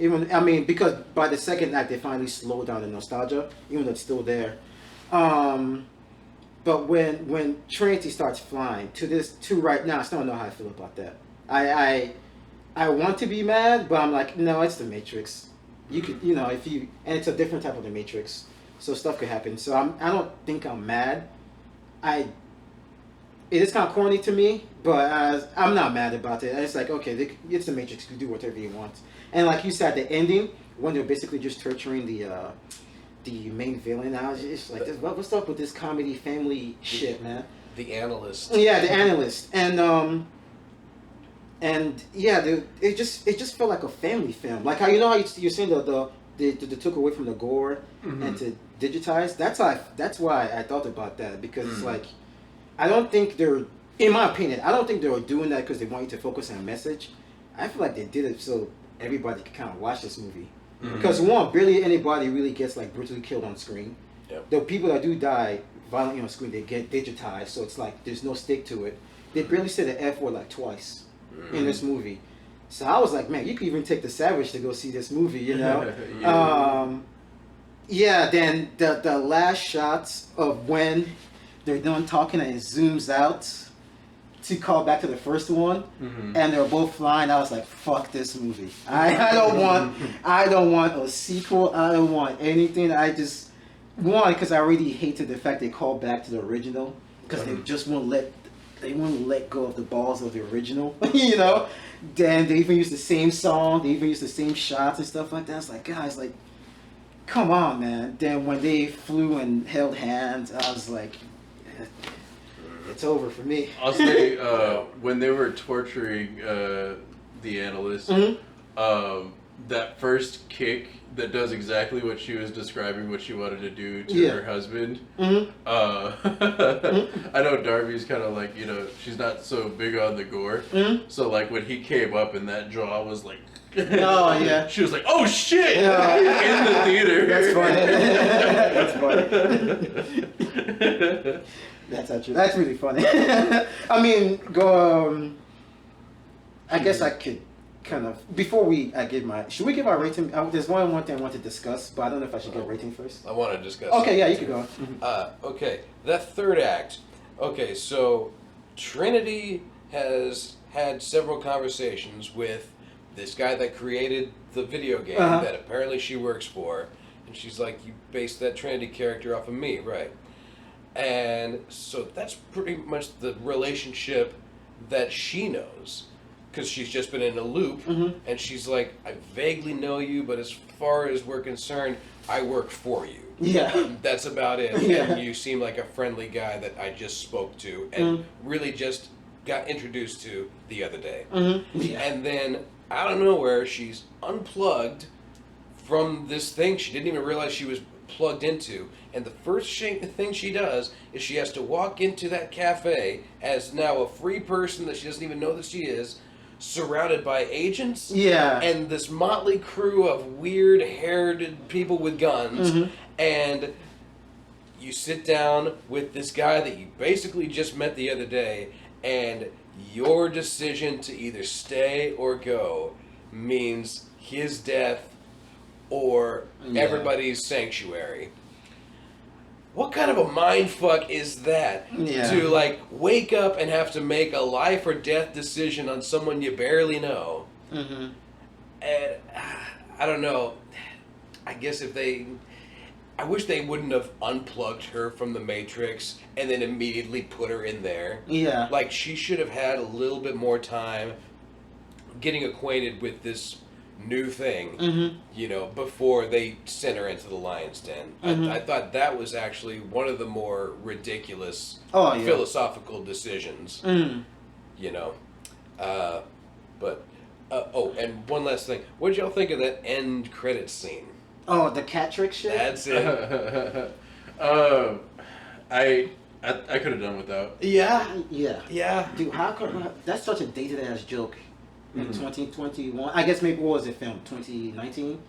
Speaker 1: Because by the second act they finally slowed down the nostalgia, even though it's still there. But when Trinity starts flying to right now, I still don't know how I feel about that. I want to be mad, but I'm like, no, it's the Matrix. You could, and it's a different type of the Matrix, so stuff could happen. So I don't think I'm mad. It is kind of corny to me, but I'm not mad about it. It's like, okay, it's the Matrix. You can do whatever you want. And like you said, the ending, when they're basically just torturing the main villain, I was just like, what's up with this comedy family shit, man?
Speaker 3: The analyst.
Speaker 1: Yeah, the analyst. And yeah, it just felt like a family film. Like how how you're saying they took away from the gore and to digitize. That's why I thought about that, because it's like, I don't think in my opinion, I don't think they were doing that because they want you to focus on a message. I feel like they did it so everybody could kind of watch this movie. Because barely anybody really gets like brutally killed on screen.
Speaker 3: Yep.
Speaker 1: The people that do die violently on screen, they get digitized, so it's like there's no stake to it. They barely said the F word like twice in this movie. So I was like, man, you could even take the Savage to go see this movie,
Speaker 2: Yeah.
Speaker 1: Yeah, then the last shots of when they're done talking and it zooms out to call back to the first one, and they're both flying. I was like, fuck this movie. I don't want a sequel. I don't want anything. I just because I already hated the fact they called back to the original, because they just won't let go of the balls of the original. Then they even use the same song, they even use the same shots and stuff like that. It's like, guys, like, come on, man. Then when they flew and held hands, I was like, it's over for me.
Speaker 2: I'll say, when they were torturing the analyst, that first kick that does exactly what she was describing, what she wanted to do to her husband. I know Darby's kind of like, she's not so big on the gore. So like when he came up and that jaw was like,
Speaker 1: oh yeah,
Speaker 2: she was like, oh shit, in the theater.
Speaker 1: That's funny. That's actually, that's really funny. I mean, I guess I could kind of before I give my. Should we give our rating? There's one thing I want to discuss, but I don't know if I should give a rating first.
Speaker 3: I want to discuss.
Speaker 1: Okay, yeah, you can go.
Speaker 3: Okay, that third act. Okay, so Trinity has had several conversations with this guy that created the video game that apparently she works for, and she's like, "You based that Trinity character off of me, right?" And so that's pretty much the relationship that she knows, because she's just been in a loop, and she's like, I vaguely know you, but as far as we're concerned, I work for you.
Speaker 1: Yeah.
Speaker 3: That's about it.
Speaker 1: Yeah.
Speaker 3: And you seem like a friendly guy that I just spoke to and really just got introduced to the other day.
Speaker 1: Yeah.
Speaker 3: And then, out of nowhere, she's unplugged from this thing she didn't even realize she was plugged into, and the first thing she does is she has to walk into that cafe as now a free person that she doesn't even know that she is, surrounded by agents and this motley crew of weird haired people with guns, and you sit down with this guy that you basically just met the other day, and your decision to either stay or go means his death or everybody's sanctuary. What kind of a mind fuck is that?
Speaker 1: Yeah.
Speaker 3: To like wake up and have to make a life or death decision on someone you barely know. And I don't know. I guess I wish they wouldn't have unplugged her from the Matrix and then immediately put her in there.
Speaker 1: Yeah.
Speaker 3: Like, she should have had a little bit more time getting acquainted with this new thing, before they sent her into the lion's den. I thought that was actually one of the more ridiculous philosophical decisions, and one last thing. What did y'all think of that end credits scene?
Speaker 1: Oh, the cat trick shit?
Speaker 3: That's it.
Speaker 2: I could have done without.
Speaker 1: Yeah. Dude, how come that's such a dated ass joke? In 2021, I guess maybe what was it filmed? 2019?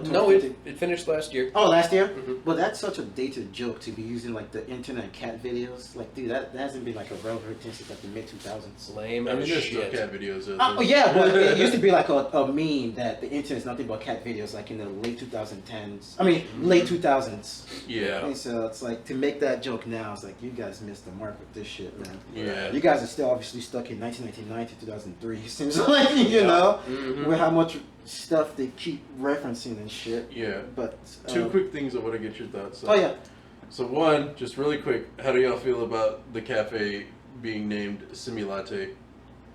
Speaker 3: No, it finished last year.
Speaker 1: Oh, last year? Well, that's such a dated joke to be using like the internet cat videos. Like, dude, that hasn't been like a relevant thing since like the mid 2000s.
Speaker 3: Lame.
Speaker 2: I mean, there's still cat videos.
Speaker 1: Oh yeah, but it used to be like a meme that the internet is nothing but cat videos, like in the late 2010s. I mean, late 2000s.
Speaker 2: Yeah.
Speaker 1: And so it's like to make that joke now, it's like you guys missed the mark with this shit, man.
Speaker 2: Yeah.
Speaker 1: You guys are still obviously stuck in 1999 to 2003. It seems like with how much stuff they keep referencing and shit.
Speaker 2: Yeah.
Speaker 1: But
Speaker 2: two quick things I want to get your thoughts on.
Speaker 1: Oh yeah.
Speaker 2: So one, just really quick, how do y'all feel about the cafe being named Simulate?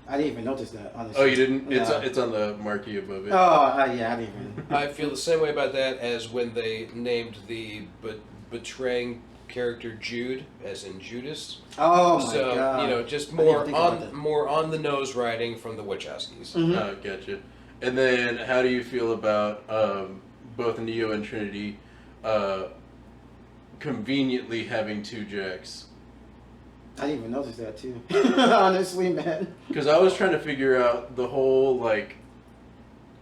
Speaker 1: I didn't even notice that, honestly.
Speaker 2: Oh, you didn't?
Speaker 1: No.
Speaker 2: It's on the marquee above it.
Speaker 1: Oh, yeah, I didn't even.
Speaker 3: I feel the same way about that as when they named the betraying character Jude, as in Judas.
Speaker 1: Oh my god!
Speaker 3: So just more on the nose writing from the Wachowskis.
Speaker 2: Gotcha. And then, how do you feel about both Neo and Trinity conveniently having two jacks?
Speaker 1: I didn't even notice that too. Honestly, man.
Speaker 2: Because I was trying to figure out the whole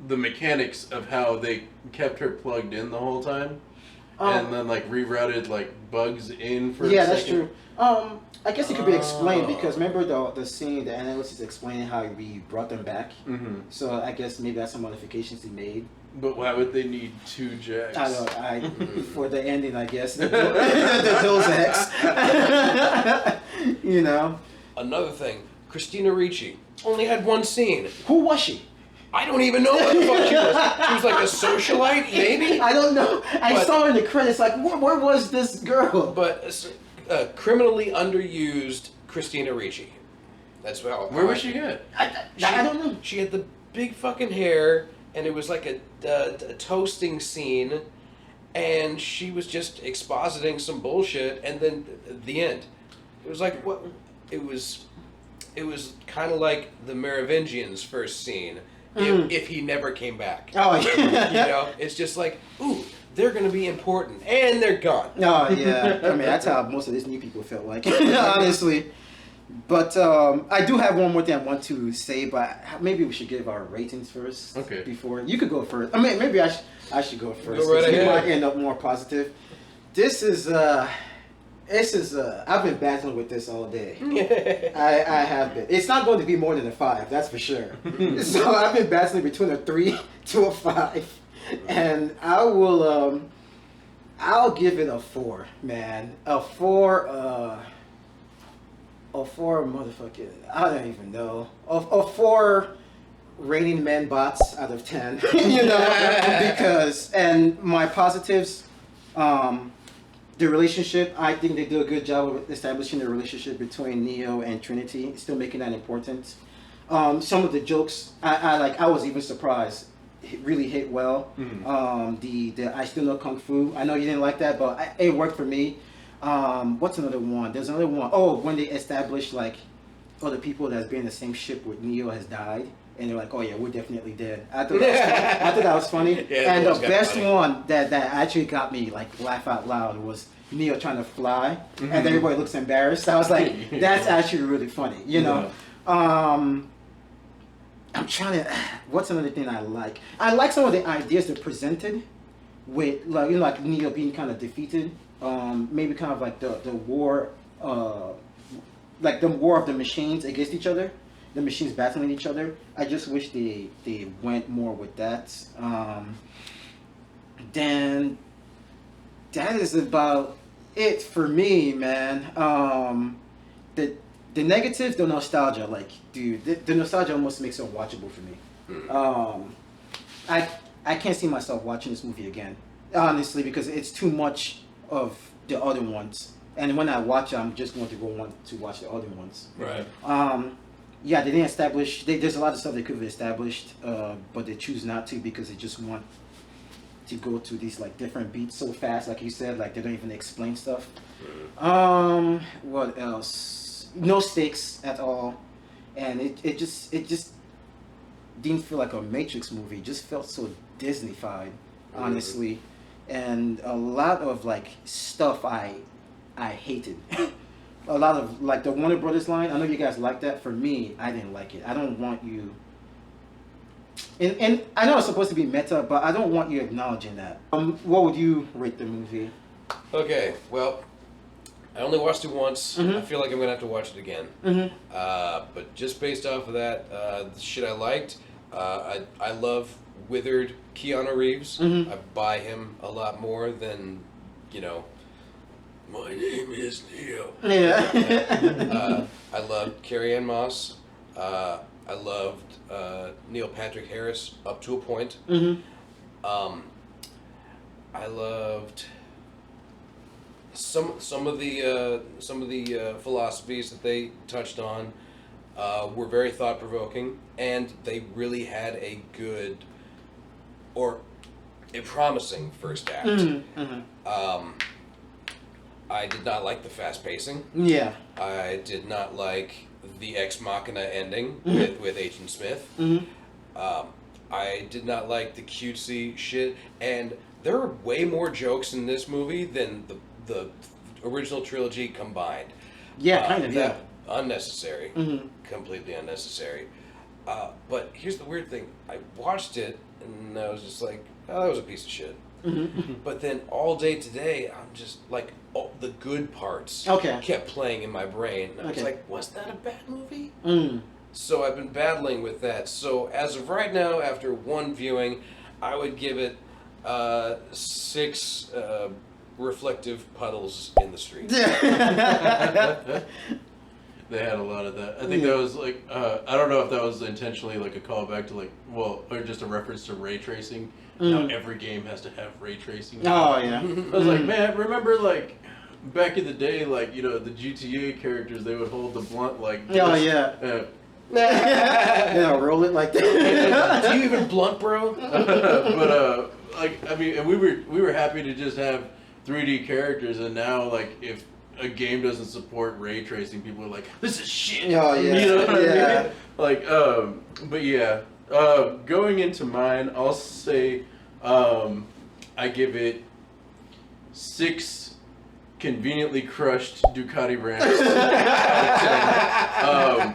Speaker 2: the mechanics of how they kept her plugged in the whole time. And then rerouted bugs in for a second.
Speaker 1: That's true. I guess it could be explained because remember the scene, the analyst is explaining how we brought them back. So I guess maybe that's some modifications he made.
Speaker 2: But why would they need two jacks?
Speaker 1: I don't know. For the ending, I guess. the Bill's X.
Speaker 3: Another thing, Christina Ricci only had one scene.
Speaker 1: Who was she?
Speaker 3: I don't even know what the fuck she was. She was like a socialite, maybe?
Speaker 1: I don't know. I saw her in the credits, where was this girl?
Speaker 3: But criminally underused Christina Ricci. That's how.
Speaker 2: Where was she at?
Speaker 1: I don't know.
Speaker 3: She had the big fucking hair, and it was like a toasting scene, and she was just expositing some bullshit, and then the end. It was like what? It was kind of like the Merovingian's first scene. If he never came back.
Speaker 1: Oh, yeah.
Speaker 3: It's just like, ooh, they're going to be important, and they're gone.
Speaker 1: Oh, yeah. I mean, that's how most of these new people felt like, honestly. But I do have one more thing I want to say, but maybe we should give our ratings first.
Speaker 2: Okay.
Speaker 1: Before you could go first. I mean, maybe I should go first.
Speaker 3: Go right ahead.
Speaker 1: We might end up more positive. This is This is I've been battling with this all day. I have been. It's not going to be more than a 5, that's for sure. So I've been battling between a 3 to a 5, and I will I'll give it a 4, man. A 4. A 4 motherfucking. I don't even know. A 4 Raining Men bots out of 10. You know, because and my positives. The relationship, I think they do a good job of establishing the relationship between Neo and Trinity, still making that important. Some of the jokes, I was even surprised, it really hit well. The I Still Know Kung Fu, I know you didn't like that, but it worked for me. What's another one? There's another one. Oh, when they established like, oh, the people that's been in the same ship with Neo has died. And they're like, oh yeah, we're definitely dead. I thought that was funny.
Speaker 3: Yeah,
Speaker 1: and the best one that actually got me like laugh out loud was Neo trying to fly, and everybody looks embarrassed. I was like, that's actually really funny, you know. I'm trying to. What's another thing I like? I like some of the ideas they presented, with like like Neo being kind of defeated. Maybe kind of like the war, like the war of the machines against each other. The machines battling each other. I just wish they went more with that. Then that is about it for me, man. The negatives, the nostalgia, like dude, the nostalgia almost makes it unwatchable for me. I can't see myself watching this movie again, honestly, because it's too much of the other ones. And when I watch it, I'm just going to go want to watch the other ones.
Speaker 3: Right.
Speaker 1: Yeah, they didn't establish. There's a lot of stuff they could have established, but they choose not to because they just want to go to these like different beats so fast, like you said, like they don't even explain stuff. What else? No stakes at all, and it just didn't feel like a Matrix movie. It just felt so Disney-fied, honestly, and a lot of like stuff I hated. A lot of like the Warner Brothers line. I know you guys like that. For me, I didn't like it. I don't want you. And I know it's supposed to be meta, but I don't want you acknowledging that. What would you rate the movie?
Speaker 3: Okay, well, I only watched it once. I feel like I'm gonna have to watch it again. But just based off of that, the shit I liked, I love withered Keanu Reeves. I buy him a lot more than, you know, my name is Neo.
Speaker 1: Yeah.
Speaker 3: I loved Carrie-Anne Moss. I loved Neil Patrick Harris up to a point. I loved some of the philosophies that they touched on were very thought provoking, and they really had a good or a promising first act. I did not like the fast pacing.
Speaker 1: Yeah.
Speaker 3: I did not like the Ex Machina ending with Agent Smith. I did not like the cutesy shit, and there are way more jokes in this movie than the original trilogy combined.
Speaker 1: Yeah, kind of. Yeah.
Speaker 3: Unnecessary. Completely unnecessary. But here's the weird thing: I watched it, and I was just like, "Oh, that was a piece of shit." But then all day today, I'm just like, all the good parts kept playing in my brain. And I was like, was that a bad movie? So I've been battling with that. So as of right now, after one viewing, I would give it 6 reflective puddles in the street.
Speaker 2: They had a lot of that. I think that was like, I don't know if that was intentionally like a callback to like, well, or just a reference to ray tracing. Now every game has to have ray tracing.
Speaker 1: Oh yeah.
Speaker 2: I was like, man, remember like back in the day, like, you know, the GTA characters, they would hold the blunt like this.
Speaker 1: Oh yeah. Yeah, roll it like that.
Speaker 3: Do you even blunt, bro?
Speaker 2: But like, I mean, and we were happy to just have 3D characters, and now like if a game doesn't support ray tracing, people are like, this is shit.
Speaker 1: Oh yeah.
Speaker 2: You know what I mean? Like, but yeah. Going into mine, I'll say I give it 6 conveniently crushed Ducati ramps out of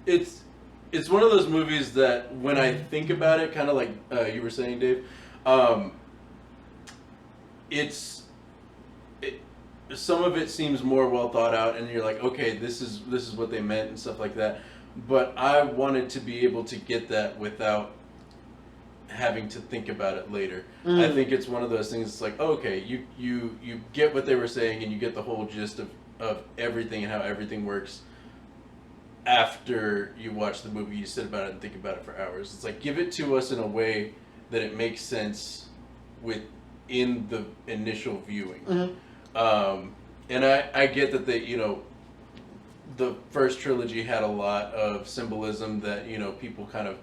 Speaker 2: 10. It's one of those movies that when I think about it, kind of like you were saying, Dave, it's some of it seems more well thought out, and you're like, okay, this is what they meant and stuff like that. But I wanted to be able to get that without having to think about it later. I think it's one of those things. It's like, okay, you get what they were saying, and you get the whole gist of everything and how everything works. After you watch the movie, you sit about it and think about it for hours. It's like, give it to us in a way that it makes sense within the initial viewing. And I get that they, the first trilogy had a lot of symbolism that, people kind of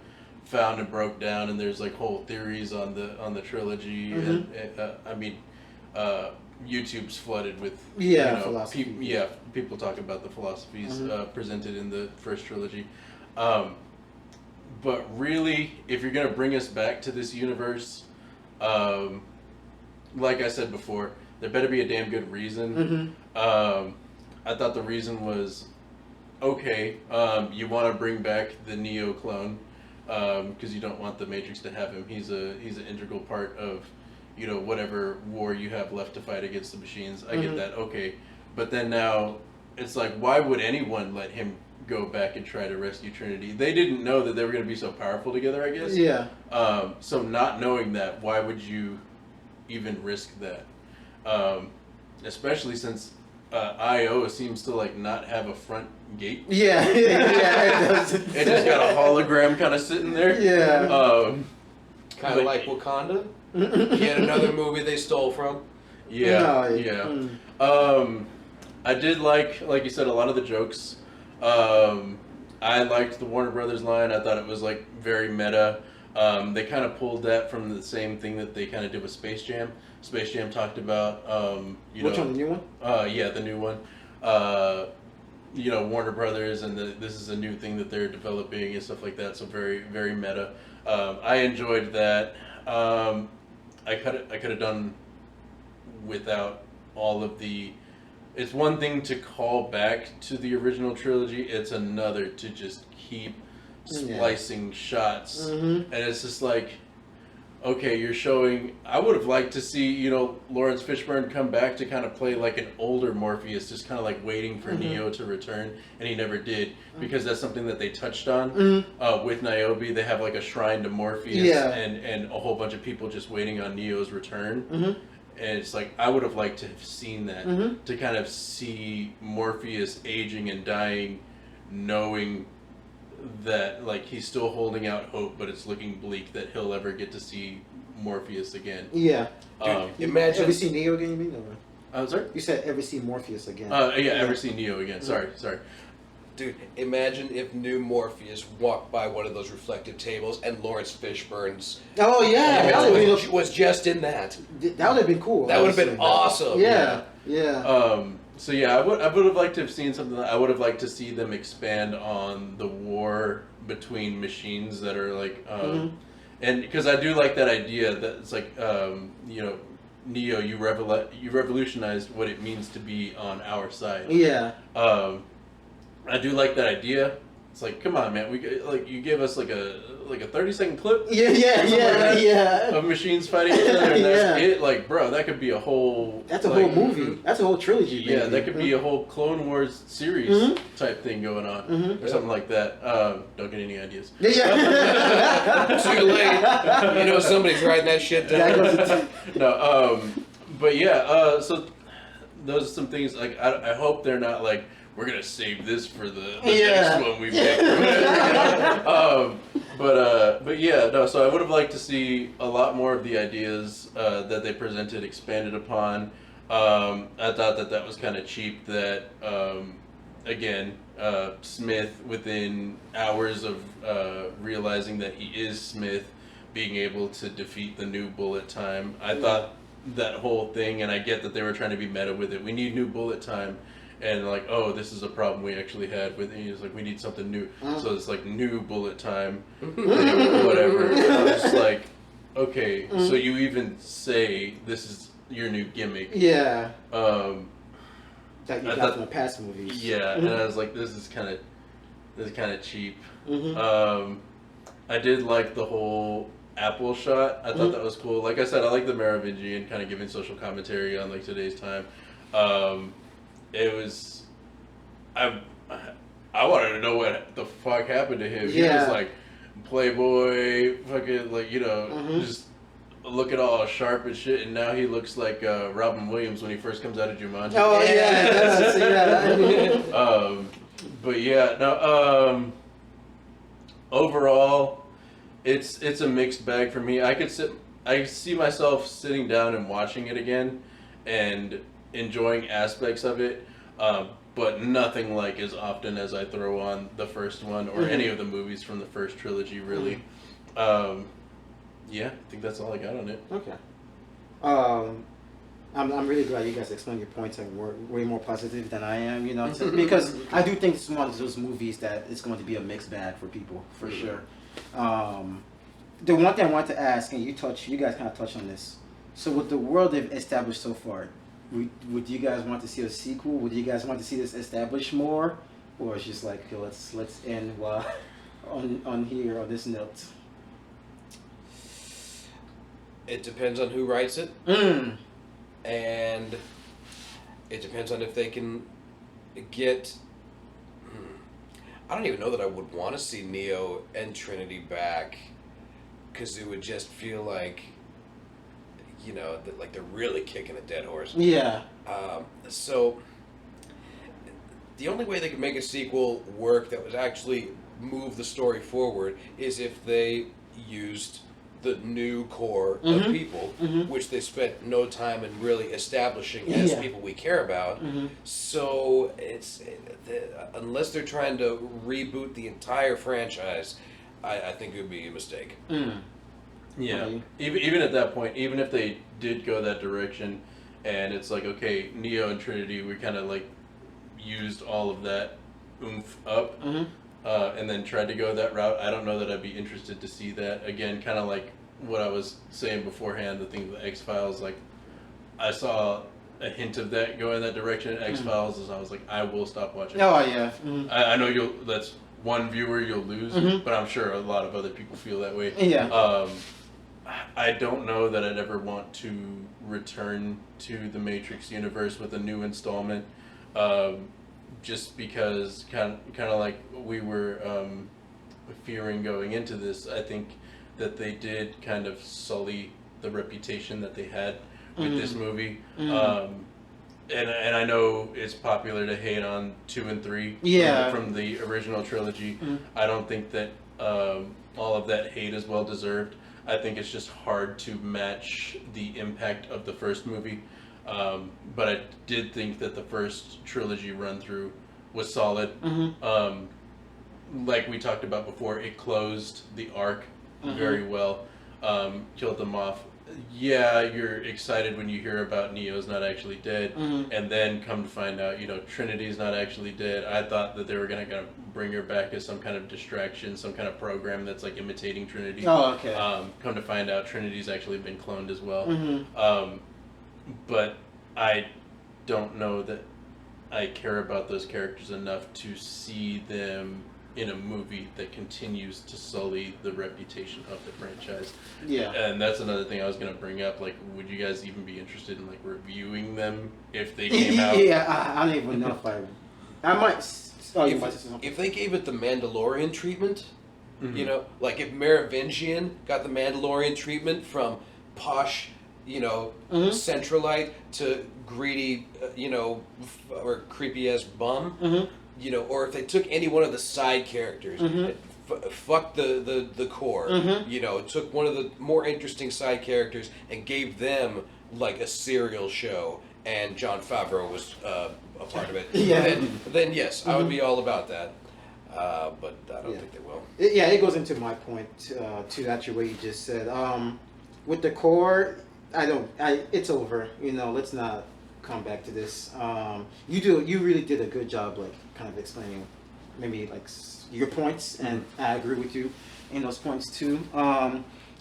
Speaker 2: found and broke down, and there's like whole theories on the trilogy. And I mean, YouTube's flooded with
Speaker 1: philosophy.
Speaker 2: People talk about the philosophies presented in the first trilogy. But really, if you're gonna bring us back to this universe, like I said before, there better be a damn good reason. I thought the reason was okay. You want to bring back the Neo clone because you don't want the Matrix to have him. He's an integral part of whatever war you have left to fight against the machines. I get that, okay, but then now it's like, why would anyone let him go back and try to rescue Trinity? They didn't know that they were going to be so powerful together, I guess.
Speaker 1: Yeah.
Speaker 2: So not knowing that, why would you even risk that? Especially since IO seems to like not have a front gate.
Speaker 1: Yeah, it does.
Speaker 2: It just got a hologram kind of sitting there.
Speaker 1: Yeah.
Speaker 3: Kind of like Wakanda. Yet another movie they stole from.
Speaker 2: Yeah. I did like you said, a lot of the jokes. I liked the Warner Brothers line. I thought it was like very meta. They kind of pulled that from the same thing that they kind of did with Space Jam. Space Jam talked about,
Speaker 1: Which one, the new one?
Speaker 2: Yeah, the new one. Warner Brothers, and this is a new thing that they're developing and stuff like that. So very, very meta. I enjoyed that. I could have done without all of the. It's one thing to call back to the original trilogy. It's another to just keep splicing shots, and it's just like, okay, you're showing. I would have liked to see Lawrence Fishburne come back to kind of play like an older Morpheus, just kind of like waiting for Neo to return, and he never did, because that's something that they touched on with Niobe. They have like a shrine to Morpheus, and a whole bunch of people just waiting on Neo's return. And it's like, I would have liked to have seen that, to kind of see Morpheus aging and dying, knowing that like he's still holding out hope, but it's looking bleak that he'll ever get to see Morpheus again.
Speaker 1: Yeah.
Speaker 3: Imagine.
Speaker 1: Ever see Neo again? You mean?
Speaker 2: Sorry?
Speaker 1: You said ever see Morpheus again?
Speaker 2: Ever see Neo again? Sorry.
Speaker 3: Dude, imagine if new Morpheus walked by one of those reflective tables and Lawrence Fishburne's was just in that.
Speaker 1: That would have been cool.
Speaker 3: That would have been awesome.
Speaker 1: Yeah.
Speaker 2: So yeah, I would have liked to have seen something. I would have liked to see them expand on the war between machines that are like, and because I do like that idea that it's like, Neo, you revolutionized what it means to be on our side.
Speaker 1: Yeah.
Speaker 2: I do like that idea. It's like, come on, man. You give us like a 30-second clip.
Speaker 1: Yeah.
Speaker 2: Of machines fighting each other, and that's it. Like, bro, that could be a whole.
Speaker 1: That's a whole movie. That's a whole trilogy.
Speaker 2: Yeah, that could be a whole Clone Wars series type thing going on, or something like that. Don't get any ideas.
Speaker 1: Yeah.
Speaker 3: Too late. Somebody's writing that shit down.
Speaker 2: No. But yeah. So those are some things. Like, I hope they're not like, we're gonna save this for the next one we pick. But yeah, no. So I would have liked to see a lot more of the ideas that they presented expanded upon. I thought that was kind of cheap. That again, Smith, within hours of realizing that he is Smith, being able to defeat the new bullet time. I thought that whole thing, and I get that they were trying to be meta with it. We need new bullet time. And like, oh, this is a problem we actually had with. He's like, we need something new. So it's like new bullet time, whatever. And I was just like, okay, so you even say this is your new gimmick?
Speaker 1: Yeah. That you got from the past movies.
Speaker 2: Yeah, and I was like, this is kind of cheap. I did like the whole Apple shot. I thought that was cool. Like I said, I like the Merovingian kind of giving social commentary on like today's time. It was, I wanted to know what the fuck happened to him.
Speaker 1: Yeah.
Speaker 2: He was like Playboy, fucking like just looking all sharp and shit, and now he looks like Robin Williams when he first comes out of Jumanji.
Speaker 1: Oh yeah, that's yeah.
Speaker 2: But yeah, no. Overall, it's a mixed bag for me. I see myself sitting down and watching it again, and enjoying aspects of it. But nothing like as often as I throw on the first one or any of the movies from the first trilogy, really. Yeah, I think that's all I got on it.
Speaker 1: Okay. I'm really glad you guys explained your points and were way more positive than I am, because I do think it's one of those movies that it's going to be a mixed bag for people, for sure. The one thing I wanted to ask, and you guys kind of touched on this. So with the world they've established so far, would you guys want to see a sequel? Would you guys want to see this established more, or it's just like, okay, let's end on here on this note?
Speaker 3: It depends on who writes it, and it depends on if they can get. I don't even know that I would want to see Neo and Trinity back, because it would just feel like, that like they're really kicking a dead horse.
Speaker 1: Yeah.
Speaker 3: So the only way they could make a sequel work that would actually move the story forward is if they used the new core of people, which they spent no time in really establishing as people we care about. So unless they're trying to reboot the entire franchise, I think it would be a mistake.
Speaker 2: Yeah, even at that point, even if they did go that direction, and it's like, okay, Neo and Trinity, we kind of like used all of that oomph up, and then tried to go that route. I don't know that I'd be interested to see that again. Kind of like what I was saying beforehand, the thing with the X-Files. Like, I saw a hint of that going that direction. X-Files, as I was like, I will stop watching.
Speaker 1: Oh yeah.
Speaker 2: I know that's one viewer you'll lose, but I'm sure a lot of other people feel that way.
Speaker 1: Yeah.
Speaker 2: I don't know that I'd ever want to return to the Matrix universe with a new installment, just because kind of like we were fearing going into this. I think that they did kind of sully the reputation that they had with this movie. And I know it's popular to hate on 2 and 3 from the original trilogy. I don't think that all of that hate is well deserved. I think it's just hard to match the impact of the first movie. But I did think that the first trilogy run through was solid. Like we talked about before, it closed the arc very well. Killed them off. Yeah, you're excited when you hear about Neo's not actually dead, and then come to find out, Trinity's not actually dead. I thought that they were gonna bring her back as some kind of distraction, some kind of program that's like imitating Trinity.
Speaker 1: Oh, okay.
Speaker 2: Come to find out, Trinity's actually been cloned as well. But I don't know that I care about those characters enough to see them in a movie that continues to sully the reputation of the franchise.
Speaker 1: Yeah.
Speaker 2: And that's another thing I was going to bring up. Like, would you guys even be interested in, like, reviewing them if they came out?
Speaker 1: Yeah, I don't even know if I might... Oh,
Speaker 3: if they gave it the Mandalorian treatment, like if Merovingian got the Mandalorian treatment from posh, centralite to greedy, or creepy-ass bum, or if they took any one of the side characters, fuck the core, took one of the more interesting side characters and gave them like a serial show, and Jon Favreau was a part of it, then yes, I would be all about that. But I don't think they will.
Speaker 1: It goes into my point to actually what you just said. With the core, it's over. Let's not come back to this. You really did a good job, like kind of explaining maybe like your points, and I agree with you in those points too.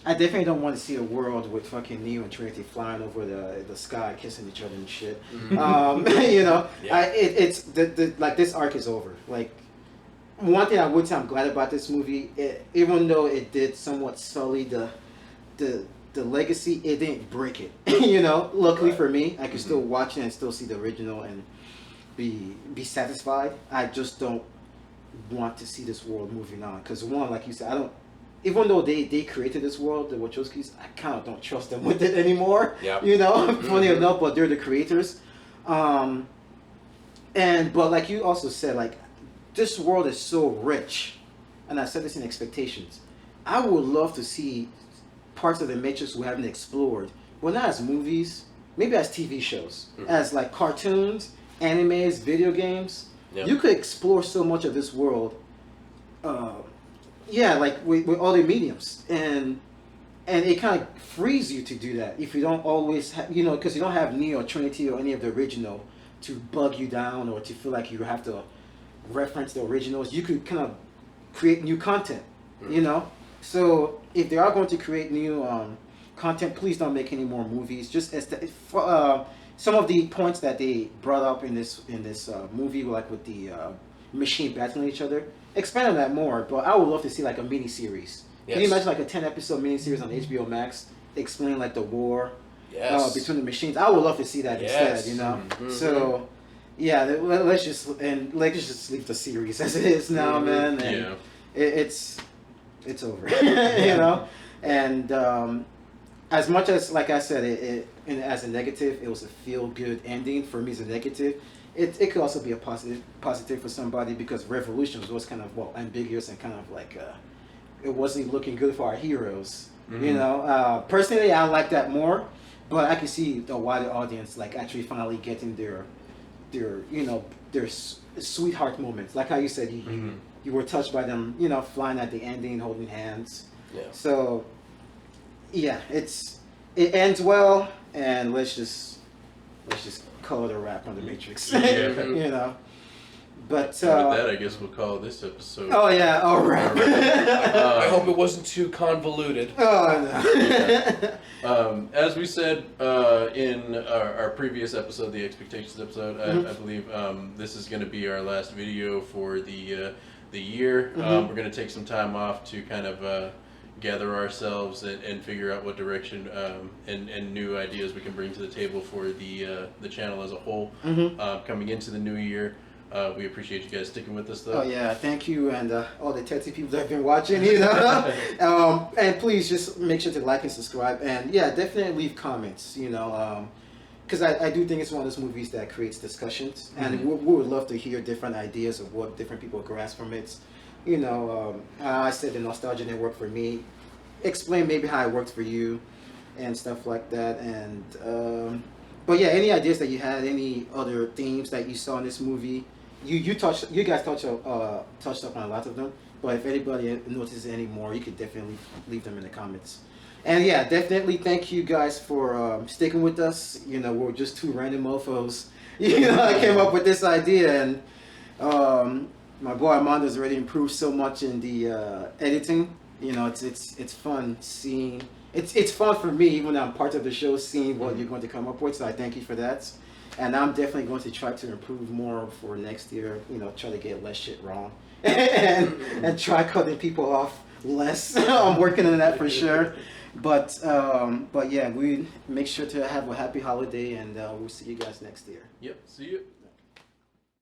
Speaker 1: I definitely don't want to see a world with fucking Neo and Trinity flying over the sky, kissing each other and shit. It's like this arc is over. Like, one thing I would say I'm glad about this movie, even though it did somewhat sully the the legacy, it didn't break it. You know, luckily
Speaker 3: Right.
Speaker 1: for me, I can still watch it and still see the original and be satisfied. I just don't want to see this world moving on because one, like you said, I don't. Even though they created this world, the Wachowskis, I kind of don't trust them with it anymore.
Speaker 3: Yeah.
Speaker 1: You know, funny enough, but they're the creators. But like you also said, like this world is so rich, and I said this in expectations. I would love to see parts of the Matrix we haven't explored. Well, not as movies, maybe as TV shows, as like cartoons, animes, video games.
Speaker 3: Yep.
Speaker 1: You could explore so much of this world. Yeah, like with all the mediums, and it kind of frees you to do that if you don't always have, you know, because you don't have Neo or Trinity or any of the original to bug you down or to feel like you have to reference the originals. You could kind of create new content, you know. So if they are going to create new content, please don't make any more movies. Just as some of the points that they brought up in this movie, like with the machine battling each other, expand on that more. But I would love to see like a mini series.
Speaker 3: Yes.
Speaker 1: Can you imagine like a 10-episode mini series on HBO Max explain like the war between the machines? I would love to see that instead. You know, so. Yeah, let's just leave the series as it is now, man. And it's over, you know. And as much as, like I said, as a negative, it was a feel-good ending for me as a negative. It could also be a positive for somebody because Revolutions was kind of ambiguous and kind of like it wasn't looking good for our heroes. You know, personally, I like that more, but I can see the wider audience like actually finally getting their sweetheart moments, like how you said you were touched by them, you know, flying at the ending, holding hands.
Speaker 3: Yeah.
Speaker 1: So yeah, it ends well, and let's just call it a wrap on the Matrix. You know. But
Speaker 2: with that, I guess we'll call this episode.
Speaker 1: Oh yeah, all right.
Speaker 3: I hope it wasn't too convoluted.
Speaker 1: Oh
Speaker 2: no. As we said in our previous episode, the expectations episode, I believe this is going to be our last video for the year. We're going to take some time off to kind of gather ourselves and figure out what direction and new ideas we can bring to the table for the channel as a whole coming into the new year. We appreciate you guys sticking with us, though.
Speaker 1: Oh yeah, thank you, and all the Tetty people that have been watching, you know. And please just make sure to like and subscribe, and yeah, definitely leave comments, you know, because I do think it's one of those movies that creates discussions, and we would love to hear different ideas of what different people grasp from it. You know, I said the nostalgia didn't work for me. Explain maybe how it worked for you, and stuff like that, and but yeah, any ideas that you had, any other themes that you saw in this movie. You guys touched up on a lot of them, but if anybody notices any more, you could definitely leave them in the comments. And yeah, definitely thank you guys for sticking with us. You know, we're just two random mofos. You know, I came up with this idea, and my boy Armando's already improved so much in the editing. You know, it's fun seeing. It's fun for me, even though I'm part of the show, seeing what you're going to come up with. So I thank you for that. And I'm definitely going to try to improve more for next year. You know, try to get less shit wrong, and try cutting people off less. I'm working on that for sure. But yeah, we make sure to have a happy holiday, and we'll see you guys next year.
Speaker 2: Yep. See you.